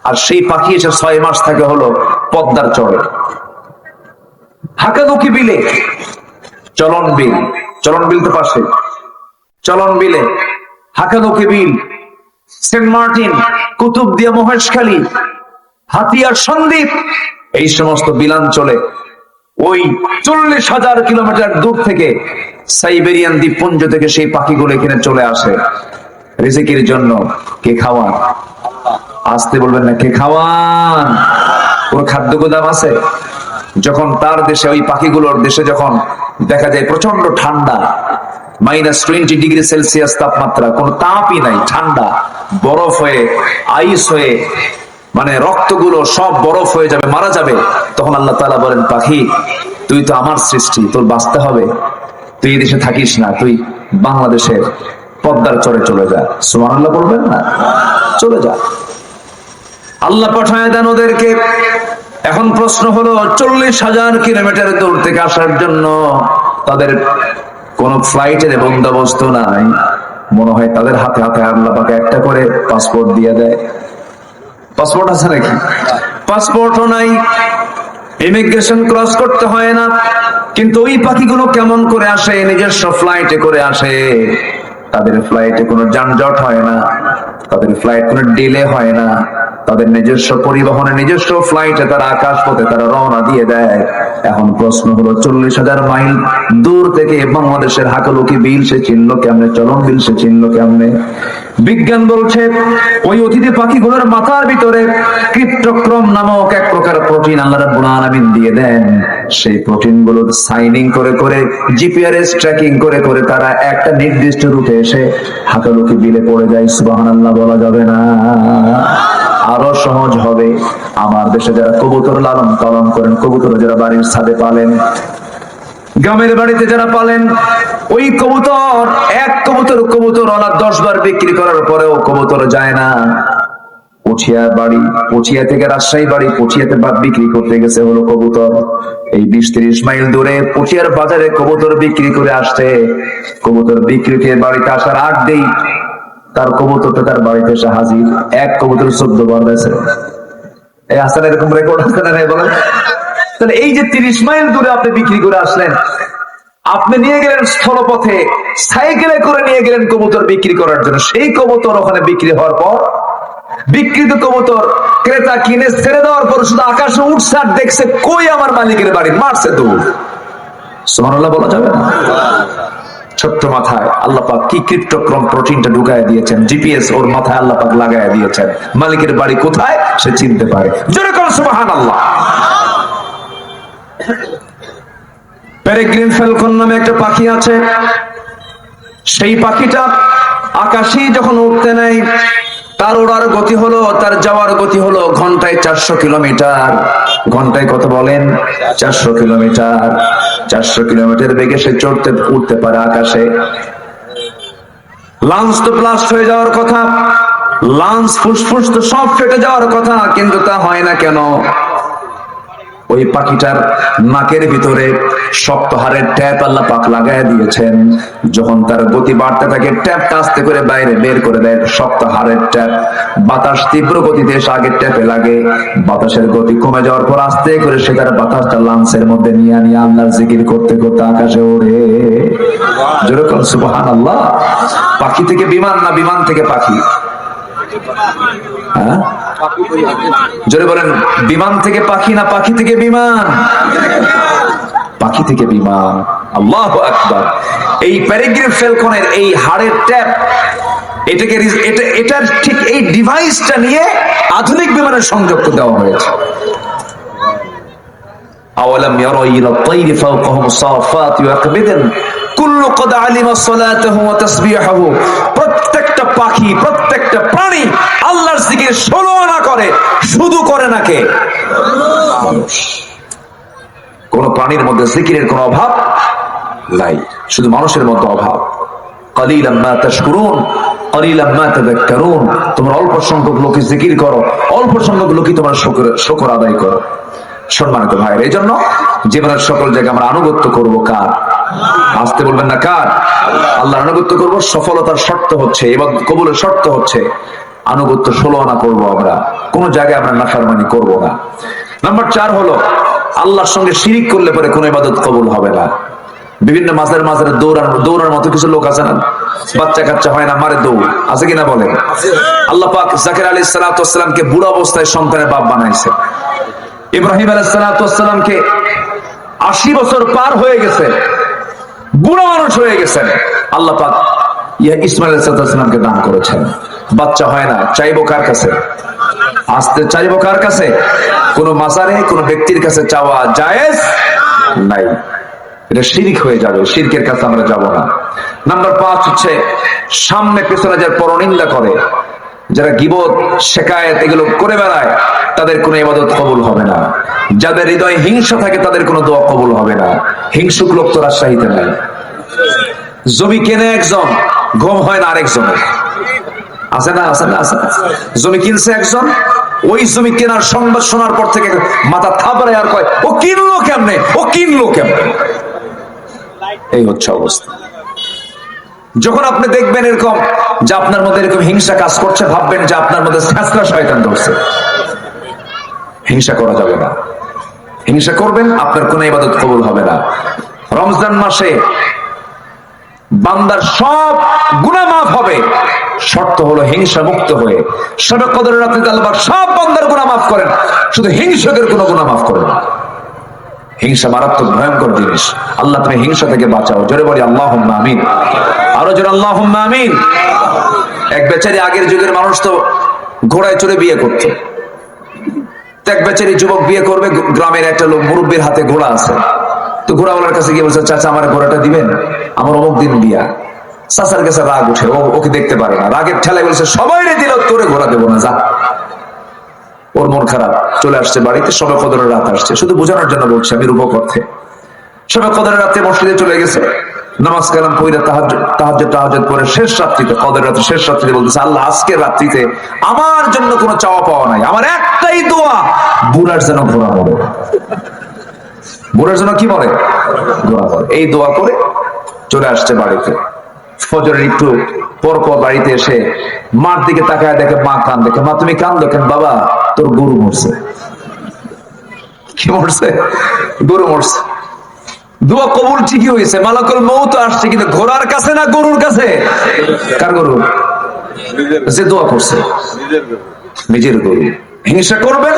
B: আর সেই পাখি এসে 6 মাস থাকে হলো পদ্মার চরে। হাকাদুকি বিলে, চলন বিল তো পাশে, চলন বিলে হাকাদুকি বিল, সেন্ট মার্টিন, কুতুবদিয়া, মহেশখালী, হাতিয়ার সন্দ্বীপ, এই সমস্ত বিলাঞ্চলে ওই 40,000 কিলোমিটার দূর থেকে সাইবেরিয়ান দ্বীপপুঞ্জ থেকে সেই পাখিগুলো এখানে চলে আসে রিজিকের জন্য। কে খাওয়ান? আসতে বলবেন না, কে খাওয়ান? ওর খাদ্য গোদাম আছে। যখন তার দেশে, ওই পাখিগুলোর দেশে যখন দেখা যায় প্রচন্ড ঠান্ডা, -20 ডিগ্রি সেলসিয়াস তাপমাত্রা, কোনো তাপই নাই, ঠান্ডা, বরফ হয়ে, আইস হয়ে, মানে রক্তগুলো সব বরফ হয়ে যাবে, মারা যাবে, তখন আল্লাহ তাআলা বলেন, পাখি তুই তো আমার সৃষ্টি, তোর বাঁচতে হবে, তুই এই দেশে থাকিস না, তুই বাংলাদেশের পদ্মার চরে চলে যা। সুবহানাল্লাহ বলবেন না? চলে যা। আল্লাহ পাঠায় দেন ওদেরকে। এখন প্রশ্ন হলো, 40,000 কিলোমিটার দূর থেকে আসার জন্য তাদের কোন ফ্লাইটের বন্দোবস্ত নাই। মনে হয় তাদের হাতে হাতে আল্লাহ পাক একটা করে পাসপোর্ট দিয়ে দেয়। পাসপোর্ট আছে নাকি? পাসপোর্টও নাই, ইমিগ্রেশন ক্রস করতে হয় না। কিন্তু ওই পাখিগুলো কেমন করে আসে? নিজস্ব ফ্লাইটে করে আসে। তাদের ফ্লাইটে কোনো যানজট হয় না, তাদের ফ্লাইট কোনো ডিলে হয় না, তাদের নিজস্ব পরিবহনে, নিজস্ব ফ্লাইটে তারা আকাশ পথে তারা রওনা দিয়ে দেয়। এখন প্রশ্ন হলো, 40,000 মাইল দূর থেকে বাংলাদেশের হাকালুকি বিল সে চিনল কেমনে? চলন বিল সে চিনল কেমনে? বিজ্ঞান বলছে ওই অতিথি পাখিগুলোর মাথার ভিতরে ক্রিপ্টোক্রম নামক এক প্রকার প্রোটিন আল্লাহ রাব্বুল আলামিন দিয়ে দেন। সেই প্রোটিন গুলো সাইনিং করে করে, জিপিআরএস ট্র্যাকিং করে করে তারা একটা নির্দিষ্ট রুটে এসে হাকালুকি বিলে পড়ে যায়। সুবহানাল্লাহ বলা যাবে না? আরো সহজ হবে, আমার দেশে যারা কবুতর লালন পালন করেন, কবুতর যারা বাড়ির ছাদে পালেন, গ্রামের বাড়িতে যারা পালেন, ওই কবুতর, এক কবুতর ওলা 10 বার বিক্রি করার পরেও কবুতর যায় না। পচিয়া বাড়ি, পচিয়া থেকে রাজশাহী বাড়ি, পচিয়াতে বিক্রি করতে গেছে হলো কবুতর। এই 20-30 মাইল দূরে পচিয়ার বাজারে কবুতর বিক্রি করে আসছে। কবুতর বিক্রি করে বাড়িতে আসার আগেই তার কবুতরটা তার বাড়িতে এসে হাজির। এক কবুতর 14 বার বেছে। এই আসলে এরকম রেকর্ড আছে না? বলেন। তাহলে এই যে 30 মাইল দূরে আপনি বিক্রি করে আসলেন, আপনি নিয়ে গেলেন স্থলপথে, সাইকেলে করে নিয়ে গেলেন কবুতর বিক্রি করার জন্য। সেই কবুতর ওখানে বিক্রি হওয়ার পর, বিক্রিত কবুতর ক্রেতা কিনে ছেড়ে দেওয়ার পর শুধু আকাশে উঠছে আর দেখছে, কই আমার মালিকের বাড়ি, মারছে দৌড়। সুবহানাল্লাহ বলা যাবে না? ছোট্ট মাথায় আল্লাহ পাক কি ক্রিপ্টোক্রম প্রোটিনটা ঢুকায় দিয়েছেন, জিপিএস ওর মাথায় আল্লাহ পাক লাগায় দিয়েছেন। মালিকের বাড়ি কোথায় সে চিনতে পারে। জোরে করে সুবহানাল্লাহ। পেরেগ্রিন ফ্যালকন নামে একটা পাখি আছে। সেই পাখিটা আকাশে যখন উঠতে নেয়, তার ওড়ার গতি হলো, তার যাওয়ার গতি হলো ঘন্টায় 400 কিলোমিটার। ঘন্টায় কত বলেন? 400 কিলোমিটার। 400 কিলোমিটার বেগে সে চড়তে উঠতে পারে আকাশে। লাঞ্চ তো ব্লাস্ট হয়ে যাওয়ার কথা, লাঞ্চ ফুসফুস তো সব ফেটে যাওয়ার কথা, কিন্তু তা হয় না কেন? ওই পাখিটার নাকের ভিতরে শক্ত হাড়ের ট্যাপ আল্লাহ পাক লাগায় দিয়েছেন। যখন তার গতি বাড়তে থাকে, ট্যাপটা আস্তে করে বাইরে বের করে দেয়। শক্ত হাড়ের ট্যাপ, বাতাস তীব্র গতিতে এসে আগের ট্যাপে লাগে। বাতাসের গতি কমে যাওয়ার পর আস্তে করে সে তার বাতাসটা লাঞ্চের মধ্যে নিয়ে নিয়ে আল্লাহর জিকির করতে করতে আকাশে ওড়ে। জোরে বলেন সুবহানাল্লাহ। পাখি থেকে বিমান না বিমান থেকে পাখি? হ্যাঁ, জোরে বলেন, বিমান থেকে পাখি না পাখি থেকে বিমান? পাখি থেকে বিমান। আল্লাহু আকবার। এই পেরেগ্রিন ফ্যালকনের এই হাড়ের ট্যাপ, এটার ঠিক এই ডিভাইসটা নিয়ে আধুনিক বিমানের সংযোগ দেওয়া হয়েছে। আওয়ালাম ইয়ারা ইলা আত-তায়রি ফাওকাহুম সাফাতি ওয়া ইয়াকবিদন কুল্লু ক্বাদ আলিমা সালাতাহু ওয়া তাসবিহাহু। প্রত্যেকটা পাখি, প্রত্যেকটা প্রাণী আল্লাহর জিকির 16 আনা করে। শুধু করে না কে? মানুষ। কোন প্রাণীর মধ্যে জিকিরের কোন অভাব নাই, শুধু মানুষের মধ্যে অভাব। কালিলাম মা তাশকুরুন কালিলাম মা তাযাক্কারুন। তোমরা অল্প সংখ্যক লোক জিকির করো, অল্প সংখ্যক লোকই তোমরা শুকর আদায় করো। সম্মানিত ভাইয়ের, এই জন্য জীবনের সকল জায়গায় আমরা আনুগত্য করব কার? আসতে বলবেন না কার? আল্লাহর আনুগত্য করব। সফলতার শর্ত হচ্ছে এবং কবুলের শর্ত হচ্ছে আনুগত্য 16 আনা করবো। আমরা কোন জায়গায় আমরা নাফরমানি করব না। নাম্বার 4 হলো, আল্লাহর সঙ্গে শিরিক করলে পরে কোনো ইবাদত কবুল হবে না। বিভিন্ন মাঝের মাঝের দৌড়ার মতো কিছু লোক আছে না, বাচ্চা কাচ্চা হয় না, মারে দৌড় আছে কিনা বলে। আল্লাহ পাক জাকির আলাইহিস সালাতু ওয়াস সালামকে বুড়া অবস্থায় সন্তানের বাপ বানাইছে। ইব্রাহিম আলাইহিস সালাতু ওয়াস সালামকে 80 বছর পার হয়ে গেছে, বুড়া মানুষ হয়ে গেছেন, আল্লাহ পাক ইসমাইল আলাইহিস সালামকে দান করেছেন। বাচ্চা হয় না, চাইবো কার কাছে? আসতে চাইবো কার কাছে? কোন মাজারে কোন ব্যক্তির কাছে চাওয়া জায়েজ নাই, এটা শিরক হয়ে যাবে, শিরকের কাছে আমরা যাব না। নাম্বার 5 হচ্ছে সামনে পেছনে যারা পরনিন্দা করে, যারা গীবত শিকায়েত এগুলো করে বেড়ায়, তাদের কোনো ইবাদত কবুল হবে না। যাদের হৃদয়ে হিংসা থাকে তাদের কোনো দোয়া কবুল হবে না। হিংসুক লোক তো রাজশাহীতে নাই। জমি কেনে একজন, ঘুম হয় না আরেকজনের, আছে না? আছে না? আছে না? জমি কিনছে একজন, ওই জমি কেনার সংবাদ শোনার পর থেকে মাথা থাপড়ে আর কয় ও কিনলো কেমনে, ও কিনলো কেমনে। এই হচ্ছে অবস্থা। যখন আপনি দেখবেন এরকম যে আপনার মধ্যে এরকম হিংসা কাজ করছে, ভাববেন যে আপনার মধ্যে ফেসলা শয়তান ধরছে। হিংসা করা যাবে না। হিংসা করবেন, আপনার কোনো ইবাদত কবুল হবে না। রমজান মাসে বান্দার সব গুনাহ মাফ হবে, শর্ত হলো হিংসা মুক্ত হয়ে। শবে কদরের রাতে আল্লাহ সব বান্দার গুনাহ মাফ করেন, শুধু হিংসকের কোনো গুনাহ মাফ করেন না। হিংসা মারাত্মক ভয়ঙ্কর জিনিস। আল্লাহ তুমি হিংসা থেকে বাঁচাও। জোরে বলি আল্লাহুম্মা আমিন। আরো জোরে আল্লাহুম্মা আমিন। এক বেচারি আগের যুগের মানুষ তো ঘোড়ায় চড়ে বিয়ে করত। এক বেচারি যুবক বিয়ে করবে, গ্রামের একটা লোক মুরব্বীর হাতে ঘোড়া আছে, তো ঘোড়াওয়ালার কাছে গিয়ে বলছে চাচা আমার ঘোড়াটা দিবেন, আমার অমুক দিন বিয়া। চাচার কাছে রাগ উঠে, ওকে দেখতে পারে না, রাগের ঠেলায় বলছে সবাই রে দিল, তোরে ঘোড়া দেবো না, যা। ওর মন খারাপ, চলে আসছে বাড়িতে। সবে কদরের রাত আসছে, শুধু বোঝানোর জন্য বলছে আমি রূপক অর্থে। সবে কদরের রাতে মসজিদে চলে গেছে, নামাজ কালাম পড়ে তাহাজ্জুদ পড়ে শেষ রাত্রিতে, কদরের রাতে শেষ রাত্রিতে বলতেছে আল্লাহ আজকের রাত্রিতে আমার জন্য কোনো চাওয়া পাওয়া নাই, আমার একটাই দোয়া, বুড়ার যেন ঘোড়া মরে। বুড়ার জন্য কি মরে? ঘোড়া মরে। এই দোয়া করে চলে আসছে বাড়িতে। ফজরের একটু পরপর বাড়িতে এসে মার দিকে তাকায় দেখে মা কান দেখে, মা তুমি কান্দো কেন? বাবা তোর গরু মরছে। কি মরছে? গরু মরছে। দোয়া কবুল ঠিকই হয়েছে, মালাকুল মউত আসছে, কিন্তু ঘোড়ার কাছে না গরুর কাছে? কার গরু? যে দোয়া করছে নিজের গরু। হিংসা করবেন,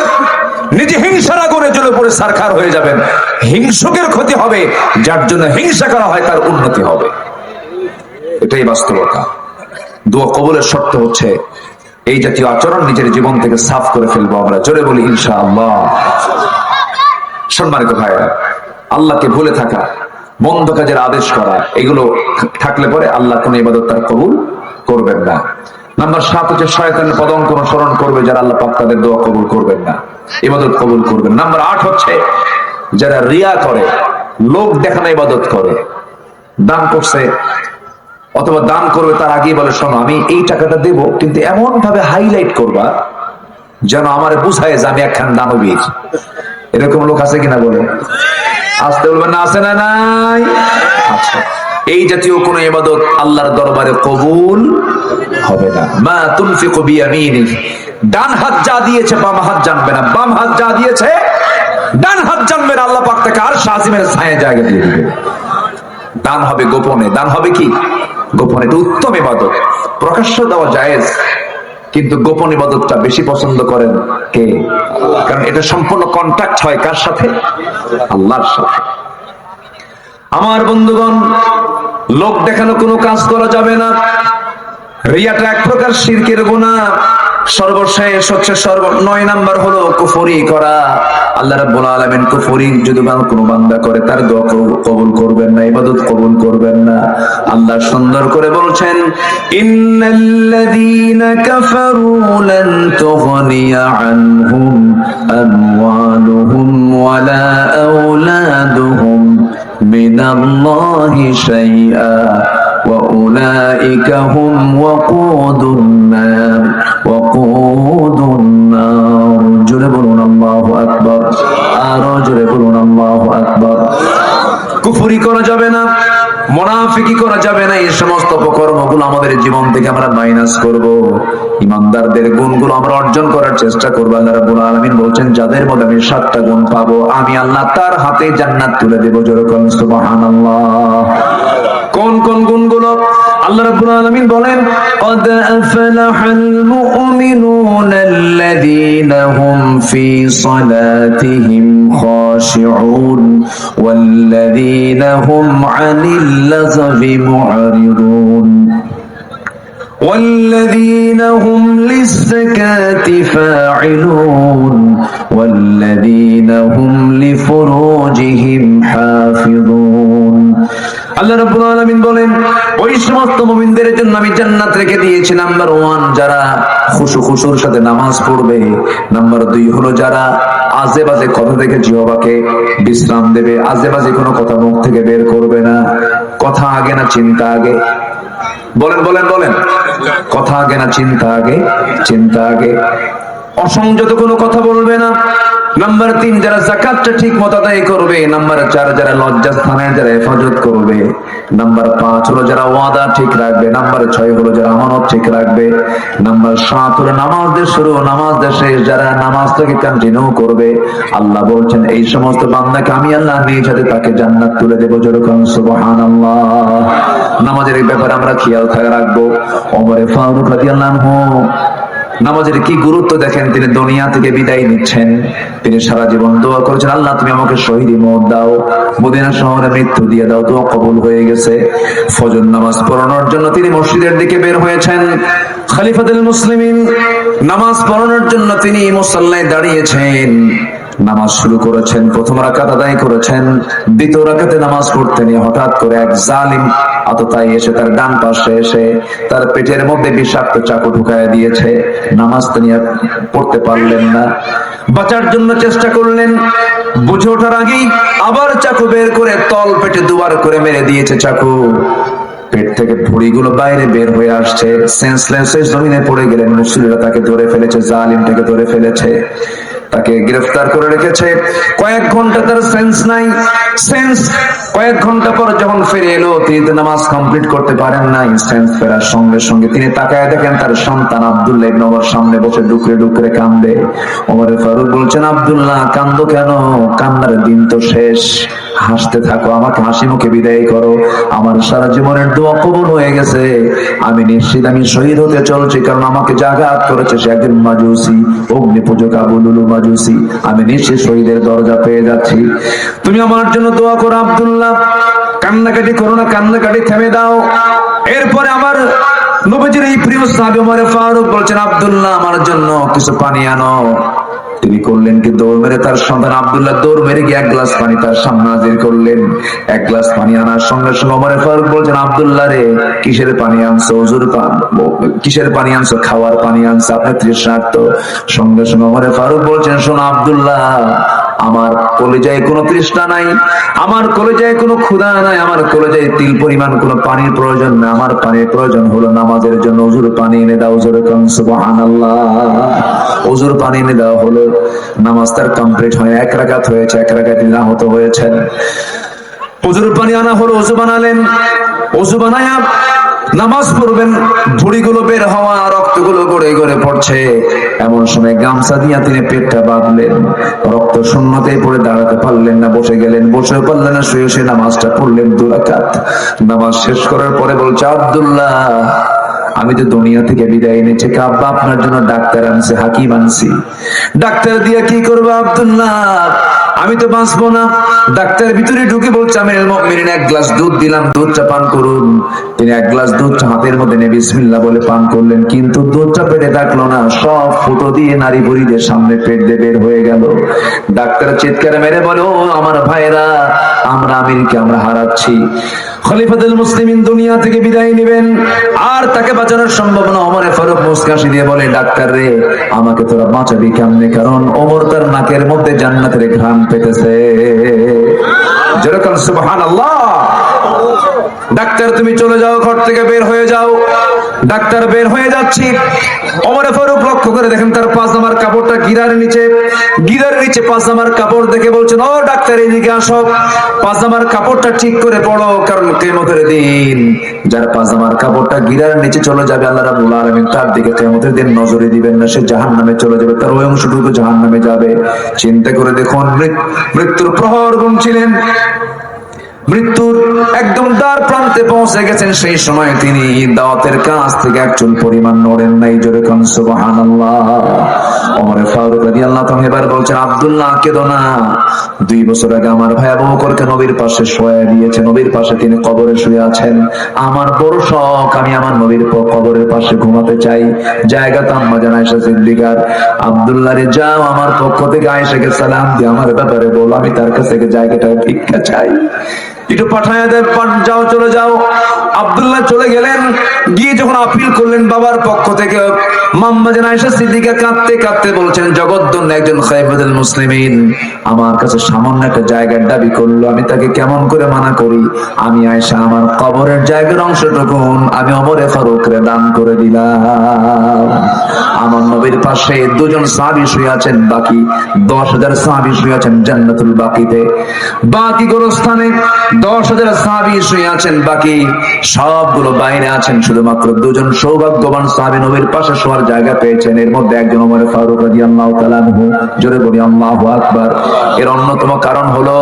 B: নিজে হিংসারা করে চলে পড়ে সারখার হয়ে যাবেন। হিংসকের ক্ষতি হবে, যার জন্য হিংসা করা হয় তার উন্নতি হবে। এটাই বাস্তবতা। দোয়া কবুলের শর্ত হচ্ছে এই জাতীয় আচরণ নিজের জীবন থেকে সাফ করে ফেলবো আমরা। জোরে বলি ইনশাআল্লাহ। সম্মানিত ভাইরা, আল্লাহকে ভুলে থাকা, বন্ধ কাজের আদেশ করা, এগুলো থাকলে পরে আল্লাহ কোন ইবাদত তার কবুল করবেন না। নাম্বার 7 হচ্ছে শয়তানের পদঙ্ক অনুসরণ করবে যারা, আল্লাহ পাক তাদের দোয়া কবুল করবেন না, ইবাদত কবুল করবেন। নাম্বার 8 হচ্ছে যারা রিয়া করে, লোক দেখানো ইবাদত করে। দান করছে অথবা দান করবে, তার আগেই বলে শোনো আমি এই টাকাটা দেব, কিন্তু এমন ভাবে হাইলাইট করবা যেন আমার বুঝায় যে আমি একখান দানবীর। এরকম লোক আছে কিনা বলে? আসতে বলবেন না, আছে না? নাই। আচ্ছা, এই জাতীয় কোন ইবাদত আল্লাহর দরবারে কবুল হবে না। মা তুনফিকু বিয়ামিনিক, ডান হাত যা দিয়েছে বাম হাত জানবে না, বাম হাত যা দিয়েছে ডান হাত জানবে না। আল্লাহ পাক তাকে আরশ আজিমের ছায়া জায়গা দিয়ে দিবে। দান হবে গোপনে। দান হবে কি? গোপনে। এটা উত্তম ইবাদত। প্রকাশ্য দেওয়া জায়েজ, কিন্তু গোপন ইবাদতটা বেশি পছন্দ করেন কে? কারণ এটা সম্পূর্ণ কন্ট্যাক্ট হয় কার সাথে? আল্লাহর সাথে। আমার বন্ধুগণ, লোক দেখানো কোনো কাজ করা যাবে না। রিয়াটা এক প্রকার শিরকের গুনাহ। সর্বশেষ হচ্ছে 9 নাম্বার হলো কুফরি করা। আল্লাহ রাব্বুল আলামিন কুফরি যদি কোনো বান্দা করে তার দোয়া কবুল করবেন না, ইবাদত কবুল করবেন না। আল্লাহ সুন্দর করে বলছেন ইন্নাল্লাযীনা কাফারু লান তুগনিয়া আনহুম আমওয়ালুহুম ওয়ালা আওলাদুহুম মিনাল্লাহি শাইআ ওয়া উলাইকা হুম ওয়াকুদুন নার ওয়াকুদুন নার। জোরে বলুন আল্লাহু আকবার। আরো জোরে বলুন আল্লাহু আকবার। কুফরি করা যাবে না, মুনাফিকি করা যাবে না। এই সমস্ত অপকর্মগুলো আমাদের জীবন থেকে আমরা মাইনাস করব। ইমানদারদের গুণগুলো আমরা অর্জন করার চেষ্টা করব। আল্লাহ রাব্বুল আলামিন বলছেন যাদের মধ্যে আমি 7টা গুণ পাবো, আমি আল্লাহ তার হাতে জান্নাত তুলে দেব। জোরে বলুন সুবহানাল্লাহ।
A: রাব্বুল আলামিন বলেন, قد أفلح المؤمنون الذين هم في صلاتهم خاشعون والذين هم عن اللغو معرضون والذين هم للزكاة فاعلون والذين هم لفروجهم حافظون আল্লাহ রাব্বুল আলামিন বলেন, ওই সমস্ত মুমিনদের জন্য আমি জান্নাত রেখে দিয়েছি। নাম্বার 1 যারা খুশুর সাথে নামাজ পড়বে। নাম্বার 2 হলো যারা আজে বাজে কথা থেকে জিহ্বাকে বিশ্রাম দেবে, আজে বাজে কোনো কথা মুখ থেকে বের করবে না। কথা আগে না চিন্তা আগে? বলেন বলেন বলেন, কথা আগে না চিন্তা আগে? চিন্তা আগে। অসংযত কোনো কথা বলবে না। নাম্বার 3 যারা যাকাতটা ঠিক মতো আদায় করবে। নাম্বার 4 যারা লজ্জাস্থানের যারা হেফাজত করবে। নাম্বার 5 হলো যারা ওয়াদা ঠিক রাখবে। নাম্বার 6 হলো যারা আমানত ঠিক রাখবে। নাম্বার 7 হলো নামাজের শুরু নামাজের শেষ যারা নামাজটাকে কন্টিনিউ করবে। আল্লাহ বলছেন এই সমস্ত বান্দাকে আমি আল্লাহ নিজ হাতে তাকে জান্নাত তুলে দেব। যেরকম সুবহানাল্লাহ। নামাজের এই ব্যাপারে আমরা খেয়াল রাখবো। ওমর ফারুক রাদিয়াল্লাহু আনহু নামাজের কি গুরুত্ব দেখেন। তিনি দুনিয়া থেকে বিদায় নিচ্ছেন, তিনি সারা জীবন দোয়া করেছেন, আল্লাহ তুমি আমাকে শহীদ মওত দাও, মদিনা শহরে মৃত্যু দিয়ে দাও। দোয়া কবুল হয়ে গেছে। ফজর নামাজ পড়ানোর জন্য তিনি মসজিদের দিকে বের হয়েছেন। খলিফাতুল মুসলিমিন নামাজ পড়ানোর জন্য তিনি মুসাল্লায় দাঁড়িয়েছেন। নামাজ শুরু করেছেন, প্রথম রাকাত আদায় করেছেন। দ্বিতীয় রাকাতে নামাজ পড়তে নিয়ে হঠাৎ করে এক জালিম আততায়ী এসে তার ডান পাশে এসে তার পেটের মধ্যে বিষাক্ত চাকু ঢুকায় দিয়েছে। নামাজ তিনি পড়তে পারলেন না। বাঁচার জন্য চেষ্টা করলেন, বুঝে ওঠার আগেই আবার চাকু বের করে তল পেটে দুবার করে মেরে দিয়েছে চাকু। পেট থেকে ভুঁড়িগুলো বাইরে বের হয়ে আসছে। সেন্সলেস জমিনে পড়ে গেলেন। মুসলিমরা তাকে ধরে ফেলেছে, জালিমটাকে ধরে ফেলেছে, তাকে গ্রেফতার করে রেখেছে। কয়েক ঘন্টা তার সেন্স নাই। কয়েক ঘন্টা পর যখন ফিরে এলো, তিনি তো নামাজ কমপ্লিট করতে পারেন নাই। সেন্স ফেরার সঙ্গে সঙ্গে তিনি তাকায় দেখেন তার সন্তান আব্দুল্লাহ ইবনে ওমর সামনে বসে ডুকরে ডুকরে কান্দে। ওমর ফারুক বলছেন, আব্দুল্লাহ কান্দো কেন? কান্নার দিন তো শেষ, হাসতে থাকো, আমাকে হাসি মুখে বিদায় করো। আমার সারা জীবনের দোয়া কবুল হয়ে গেছে। আমি নিশ্চিত আমি শহীদ হতে চলছি, কারণ আমাকে জাগাত করেছে সে একজন মাজুসি, অগ্নি পূজক আবু লুলু মাজুসি। আমি নিশ্চিত শহীদের দরজা পেয়ে যাচ্ছি। তুমি আমার জন্য দোয়া করো আব্দুল্লাহ। কান্নাকাটি করো না, কান্নাকাটি থেমে দাও। এরপরে আমার নবীজির এই প্রিয় সাহাবী ওমর ফারুক বলছেন, আব্দুল্লাহ আমার জন্য কিছু পানি আনো। তিনি করলেন কি, দৌড় মেরে তার সন্তান আব্দুল্লাহ দৌড় মেরে গিয়ে 1 গ্লাস পানি তার সামনে হাজির করলেন। 1 গ্লাস পানি আনার সঙ্গে সঙ্গে ওমর ফারুক বলছেন, আব্দুল্লাহ রে কিসের পানি আনছো? কিসের পানি আনছো? খাওয়ার পানি আনছো, আপনি তৃষ্ণার্ত। সঙ্গে সঙ্গে ওমর ফারুক বলছেন, শোনো আব্দুল্লাহ, আমার কলিজায় কোনো তৃষ্ণা নাই, আমার কলিজায় কোনো ক্ষুধা নাই, আমার কলিজায় তিল পরিমাণ কোনো পানির প্রয়োজন না। আমার পানির প্রয়োজন হলো নামাজের জন্য। হুজুর পানি এনে দাও। জোরে কোন সুবহানাল্লাহ। হুজুর পানি এনে দেওয়া হলো। নামাজ তার কমপ্লিট হয়ে 1 রাকাত হয়েছে, 1 রাকাত আহত হয়েছেন। হুজুর পানি আনা হলো, ওযু বানালেন। ওযু বানায়া নামাজ পড়বেন, ভুঁড়িগুলো বের হওয়া, রক্তগুলো গড়ে গড়ে পড়ছে। এমন সময় গামছা দিয়া তিনি পেটটা বাঁধলেন। রক্ত শূন্যতেই পড়ে দাঁড়াতে পারলেন না, বসে গেলেন। বসেও পারলেন না, শুয়ে শুয়ে নামাজটা পড়লেন 2 রাকাত। নামাজ শেষ করার পরে বলছে, আব্দুল্লাহ আমি তো দুনিয়া থেকে বিদায় নিয়েছি, আব্বা আপনার জন্য ডাক্তার আনছি, হাকিম আনছি। ডাক্তার দিয়ে কি করবো আব্দুল্লাহ? আমি তো বাঁচবো না। ডাক্তার ভিতরে ঢুকে বলছে, আমিরুল মুমিনিন 1 গ্লাস দুধ দিলাম, দুধটা পান করুন। তিনি 1 গ্লাস দুধটা হাতের মধ্যে নিয়ে বিসমিল্লাহ বলে পান করলেন, কিন্তু দুধটা পেটে থাকলো না, সব ফুটো দিয়ে নারী বুড়িদের সামনে পেট দিয়ে বের হয়ে গেল। ডাক্তার চিৎকার মেরে বলে, ও আমার ভাইরা, আমরা আমিরকে আমরা হারাচ্ছি। খলিফাতুল মুসলিমিন দুনিয়া থেকে বিদায় নেবেন, আর তাকে বাঁচানোর সম্ভব না। ওমর ফারুক মুস্কাশি দিয়ে বলে, ডাক্তার রে আমাকে তোরা বাঁচাবি কেমনে? কারণ ওমর তার নাকের মধ্যে জান্নাতের ঘ্রাণ পেতেছে। যেরকম সুবহানাল্লাহ। ডাক্তার তুমি চলে যাও, ঘর থেকে বের হয়ে যাও। ডাক্তার বের হয়ে যাচ্ছি। ওমর ফারুক লক্ষ্য করে দেখেন তার পাজামার কাপড়টা গিরার নিচে পাজামার কাপড় দেখে বলছেন, ও ডাক্তার এদিকে আসো, পাজামার কাপড়টা ঠিক করে পড়ো, কারণ কিয়ামতের দিন যার পাজামার কাপড়টা গিরার নিচে চলে যাবে, আল্লাহ রাব্বুল আলামিন তার দিকে কিয়ামতের দিন নজরে দিবেন না, সে জাহান্নামে চলে যাবে, তার ওই অংশটুকু জাহান্নামে যাবে। চিন্তা করে দেখুন, মৃত্যুর প্রহর গুনছিলেন।
B: মৃত্যুর একদম দ্বার প্রান্তে পৌঁছে গেছেন, সেই সময় তিনি দাওয়াতের কাছ থেকে একচুল পরিমাণ নড়েন নাই। জোরে কোন সুবহানাল্লাহ। ওমর ফারুক রাদিয়াল্লাহু তাআলা এবার বলছেন, আব্দুল্লাহ কেঁদো না, 2 বছর আগে আমার ভাই আবু বকরকে নবীর পাশে শোয়া দিয়েছে, নবীর পাশে তিনি কবরে শুয়ে আছেন। আমার বড় শখ, আমি আমার নবীর কবরের পাশে ঘুমাতে চাই। জায়গাটা আম্মা জান আয়েশা সিদ্দিকার, আব্দুল্লাহ রে যাও আমার পক্ষ থেকে আয়েশাকে সালাম দিয়ে আমার ব্যাপারে বলো, আমি তার কাছ থেকে জায়গাটা ভিক্ষা চাই, একটু পাঠায় দেন, যাও চলে যাও। আব্দুল্লাহ চলে গেলেন, গিয়ে যখন আপিল করলেন বাবার পক্ষ থেকে, আম্মা জান আয়েশা সিদ্দিকা কাঁদতে কাঁদতে বলছেন, জগদ্দন্য একজন খলিফাতুল মুসলিমিন আমার কাছে সামান্য একটা জায়গার দাবি করলো, আমি তাকে কেমন করে মানা করি? আমি আয়েশা আমার কবরের জায়গার অংশটুকু আমি ওমর ফারুকরে দান করে দিলাম। আমার নবীর পাশে 2 জন সাহাবী শুয়ে আছেন, বাকি 10,000 সাহাবী শুয়ে আছেন জান্নাতুল বাকিতে। বাকি গোরস্থানে 10,000 সাহাবী শুয়ে আছেন, বাকি সবগুলো বাইরে আছেন। শুধুমাত্র 2 জন সৌভাগ্যবান সাহাবী নবীর পাশে শোয়ার জায়গা পেয়েছেন। এর মধ্যে একজন ওমর ফারুক রাদিয়াল্লাহু তাআলা আনহু। জোরে বলি আল্লাহু আকবার। এর অন্যতম কারণ হলো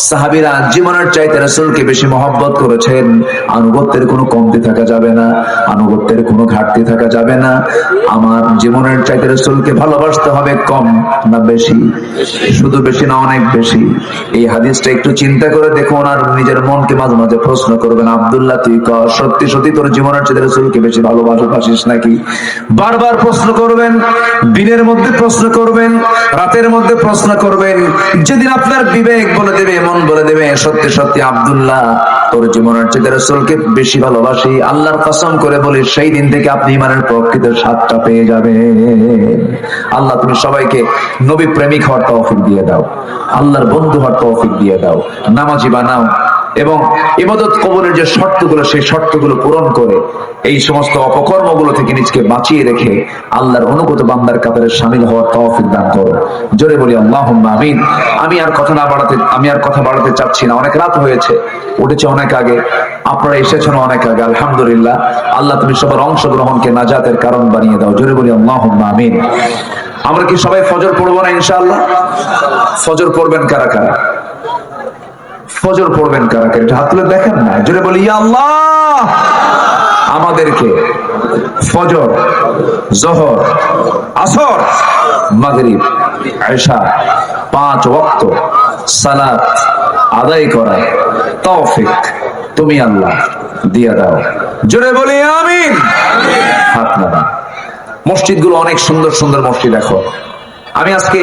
B: সাহাবীরা জীবনের চাইতে রাসূলকে বেশি মহব্বত করেছেন। আনুগত্যের কোনো কমতি থাকা যাবে না, আনুগত্যের কোনো ঘাটতি থাকা যাবে না। আমার জীবনের চাইতে রাসূলকে ভালোবাসতে হবে, কম না বেশি? শুধু বেশি না, অনেক বেশি। এই হাদিসটা একটু চিন্তা করে দেখুন আর নিজের মনকে মাঝে মাঝে প্রশ্ন করবেন, আব্দুল্লাহ তুই সত্যি সত্যি তোর জীবনের চাইতে রাসূলকে বেশি ভালোবাসিস নাকি? বারবার প্রশ্ন করবেন, দিনের মধ্যে প্রশ্ন করবেন, রাতের মধ্যে প্রশ্ন করবেন। যেদিন আপনার বিবেক বলে দেবে, মন বলে দেবে সত্যি সত্যি আব্দুল্লাহ তোর জীবনের চাইতে রাসূলকে বেশি ভালোবাসি, আল্লাহর কসম করে বলি সেই দিন থেকে আপনি ইমানের প্রকৃত স্বাদটা পেয়ে যাবেন। আল্লাহ তুমি সবাইকে নবী প্রেমিক হওয়ার তৌফিক দিয়ে দাও, আল্লাহর বন্ধু হওয়ার তৌফিক দিয়ে দাও, নামাজি বানাও এবং ইবাদত কবুলের যে শর্তগুলো সেই শর্তগুলো পূরণ করে এই সমস্ত অপকর্মগুলো থেকে নিজকে বাঁচিয়ে রেখে আল্লাহর অনুগত বান্দার কাতারে শামিল হওয়ার তৌফিক দান করো। জোরে বলি আল্লাহুম্মা আমিন। আমি আর কথা বাড়াতে চাচ্ছি না, অনেক রাত হয়েছে, উঠেছে অনেক আগে, আপনারা এসেছেন অনেক আগে। আলহামদুলিল্লাহ, আল্লাহ তুমি সবার অংশগ্রহণকে নাজাতের কারণ বানিয়ে দাও। জোরে বলি আল্লাহুম্মা আমিন। আমরা কি সবাই ফজর পড়বো না ইনশাআল্লাহ? ফজর পড়বেন কারা কারা? ফজর পড়বেন কারা কারা? হাত তুলে দেখেন না, জোরে বলি ইয়া আল্লাহ। আমাদেরকে ফজর, যোহর, আসর, মাগরিব, ইশা 5 ওয়াক্ত সালাত আদায় করা তৌফিক তুমি আল্লাহ দিয়ে দাও। জোরে বলি আমিন। হাত নাড়া। মসজিদগুলো অনেক সুন্দর সুন্দর মসজিদ। দেখো, আমি আজকে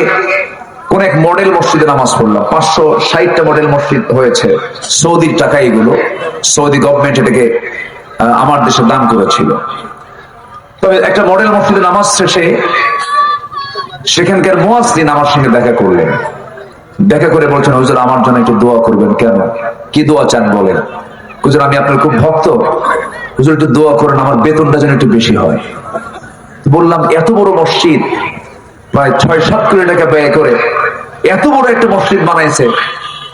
B: কোন এক মডেল মসজিদে নামাজ পড়লাম। 560টা মডেল মসজিদ হয়েছে, সৌদির টাকা এগুলো। সৌদি গভর্নমেন্ট এটাকে আমার দেশে দান করেছিল। তবে একটা মডেল মসজিদে নামাজ শেষে সেখানকার মুয়াজ্জিন আমার সঙ্গে দেখা করলেন। দেখা করে বলছেন, হুজুর আমার জন্য একটু দোয়া করবেন। কেন, কি দোয়া চান বলেন? হুজুর আমি আপনার খুব ভক্ত, হুজুর একটু দোয়া করেন আমার বেতনটা যেন একটু বেশি হয়। বললাম, এত বড় মসজিদ, প্রায় 6-7 কোটি টাকা ব্যয় করে এত বড় একটা মসজিদ বানাইছে,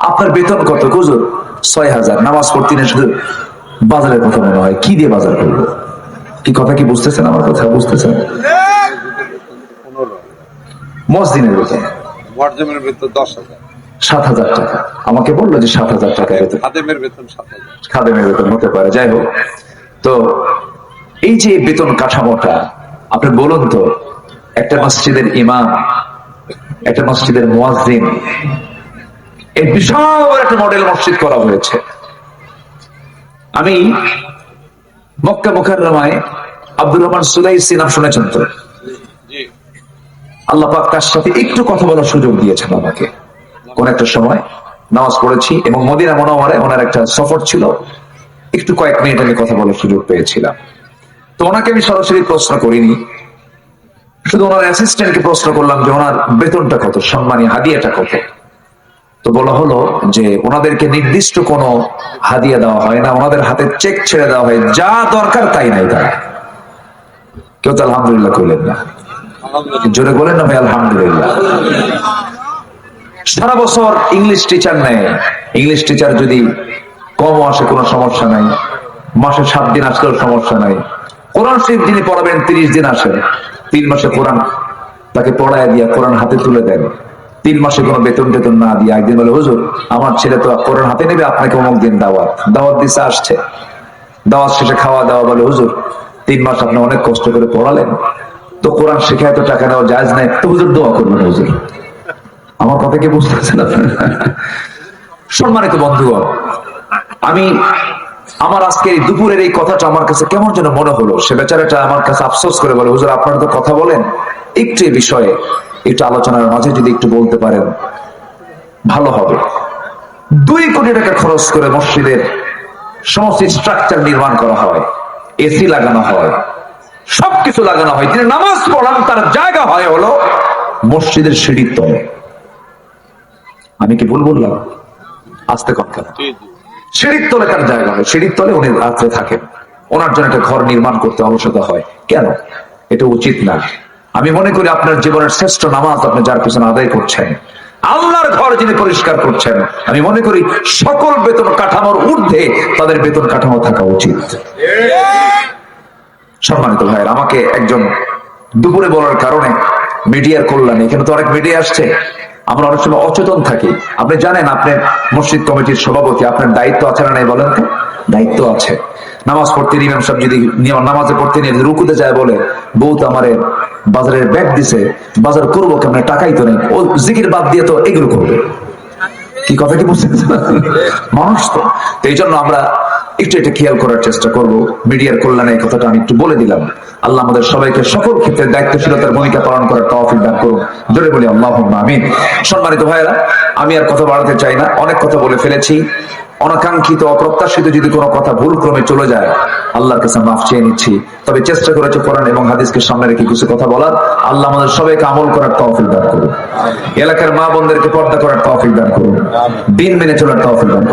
B: আপনার বেতন কত? হুজুর 6,000। নামাজ পড়তে না, শুধু বাজারের কথা মনে হয়। কি দিয়ে বাজার করবো? কি কথা কি বুঝতেছেন আমার কথা? বুঝতেছেন? মসজিদের বেতন,
C: মুয়াজ্জিমের বেতন 10,000,
B: 7,000 টাকা। আমাকে বললো যে 7,000 টাকা বেতন।
C: খাদেমের বেতন 7,000।
B: খাদেমের বেতন হতে পারে, যাই হোক। তো এই যে বেতন কাঠামোটা, আপনি বলুন তো, একটা মসজিদের ইমাম, একটা মসজিদের মুয়াজ্জিন, এই বিশাল একটা মডেল মসজিদ করা হয়েছে। আমি মক্কা মুকাররমায় আব্দুর রহমান সুলাইসি নাম শুনেছেন তো? আল্লাহ পাক তার সাথে একটু কথা বলার সুযোগ দিয়েছেন আমাকে। কোন একটা সময় নামাজ পড়েছি এবং মদিনা মুনাওয়ারায় ওনার একটা সফর ছিল, একটু কয়েক মিনিট আমি কথা বলার সুযোগ পেয়েছিলাম। তো ওনাকে আমি সরাসরি প্রশ্ন করিনি, শুধু ওনার অ্যাসিস্ট্যান্টকে প্রশ্ন করলাম যে ওনার বেতনটা কত, সম্মানী হাদিয়াটা কত। তো বলা হলো যে ওনাদেরকে নির্দিষ্ট কোনো হাদিয়া দেওয়া হয় না, ওনাদের হাতে চেক ছেড়ে দেওয়া হয়, যা দরকার তাই নাই তারা। কেউ তো আলহামদুলিল্লাহ করলেন না? জোরে বলেন না ভাই আলহামদুলিল্লাহ। সারা বছর ইংলিশ টিচার নেয়, ইংলিশ টিচার যদি কম আসে কোনো সমস্যা নাই, মাসে 7 দিন আসলেও সমস্যা নাই। কোরআন শরীফ যিনি পড়াবেন 30 দিন আসে, 3 মাসে কোরআন তাকে পড়ায় দিয়া কোরআন হাতে তুলে দেন, 3 মাসে কোনো বেতন টেতন না দিয়ে একদিন বলে, হুজুর আমার ছেলে তো কোরআন হাতে নেবে, আপনাকে অমুক দিন দাওয়াত দিতে আসছে। দাওয়াত শেষে খাওয়া দাওয়া, বলে হুজুর 3 মাস আপনি অনেক কষ্ট করে পড়ালেন, তো কোরআন শেখায় তো টাকা নেওয়া জায়েজ নাই, তো হুজুর দোয়া করবেন। হুজুর, আমার কথা কি বুঝতে পারছেন আপনারা? সম্মানিত বন্ধুগণ, আমার আজকে এই দুপুরের এই কথাটা আমার কাছে কেমন যেন মনে হলো। সে বেচারাটা আমার কাছে আফসোস করে বলে, হুজুর আপনারা তো কথা বলেন, একটু এই বিষয়ে একটু আলোচনার মাঝে যদি একটু বলতে পারেন ভালো হবে। 2 কোটি টাকা খরচ করে মসজিদের সমস্ত স্ট্রাকচার নির্মাণ করা হয়, এসি লাগানো হয়, সবকিছু লাগানো হয়, তিনি নামাজ পড়ান তার জায়গা হয় হলো মসজিদের সিঁড়ির তলে। আমি কি ভুল বললাম? আস্তে কথা, সিঁড়ির তলে তার জায়গা হয়, সিঁড়ির তলে উনি রাত্রে থাকেন, ওনার জন্য একটা ঘর নির্মাণ করতে অলসতা হয় কেন? এটা উচিত না। আমি মনে করি আপনার জীবনের শ্রেষ্ঠ নামাজ আপনি যার পিছনে আদায় করছেন, আল্লাহর ঘর যিনি পরিষ্কার করছেন, আমি মনে করি সকল বেতন কাঠামোর ঊর্ধ্বে তাদের বেতন কাঠামো থাকা উচিত। সম্মানিত ভাইয়ের, আমাকে একজন দুপুরে বলার কারণে মিডিয়ার কল্যাণে, এখানে তো অনেক মিডিয়া আসছে, আমরা অনেক সময় অচেতন থাকি। আপনি জানেন আপনি মসজিদ কমিটির সভাপতি, আপনার দায়িত্ব আছে না নাই বলেন তো? দায়িত্ব আছে। নামাজ পড়তে ইমাম সাহেব যদি নামাজে পড়তে নিয়ে রুকুতে যায়, বলে বউ তো আমারে বাজারের ব্যাগ দিছে, বাজার করবো কেমন, টাকাই তো নেই, ও জিকির বাদ দিয়ে তো এগুলো করবে। কি কথা কি বুঝতে মানুষ তো এই জন্য আমরা একটু এটা খেয়াল করার চেষ্টা করব। মিডিয়ার কল্যাণে এই কথাটা আমি একটু বলে দিলাম। আল্লাহ আমাদের সবাইকে সকল ক্ষেত্রে দায়িত্বশীলতার ভূমিকা পালন করার তৌফিক দান করুন, জোরে বলি আল্লাহুম্মা আমিন। সম্মানিত ভাইয়েরা, আমি আর কথা বাড়াতে চাই না, অনেক কথা বলে ফেলেছি। অনাকাঙ্ক্ষিত অপ্রত্যাশিত যদি কোনো কথা ভুল ক্রমে চলে যায়, আল্লাহর কাছে মাফ চেয়ে নিচ্ছি। তবে চেষ্টা করেছে কোরআন এবং হাদিসকে সামনে রেখে কিছু কথা বলার। আল্লাহ আমাদের সবাইকে আমল করার তৌফিক দান করুন, এলাকার মা বোনদেরকে পর্দা করার তৌফিক দান করুন, দিন মেনে চলার তৌফিক দান করুন।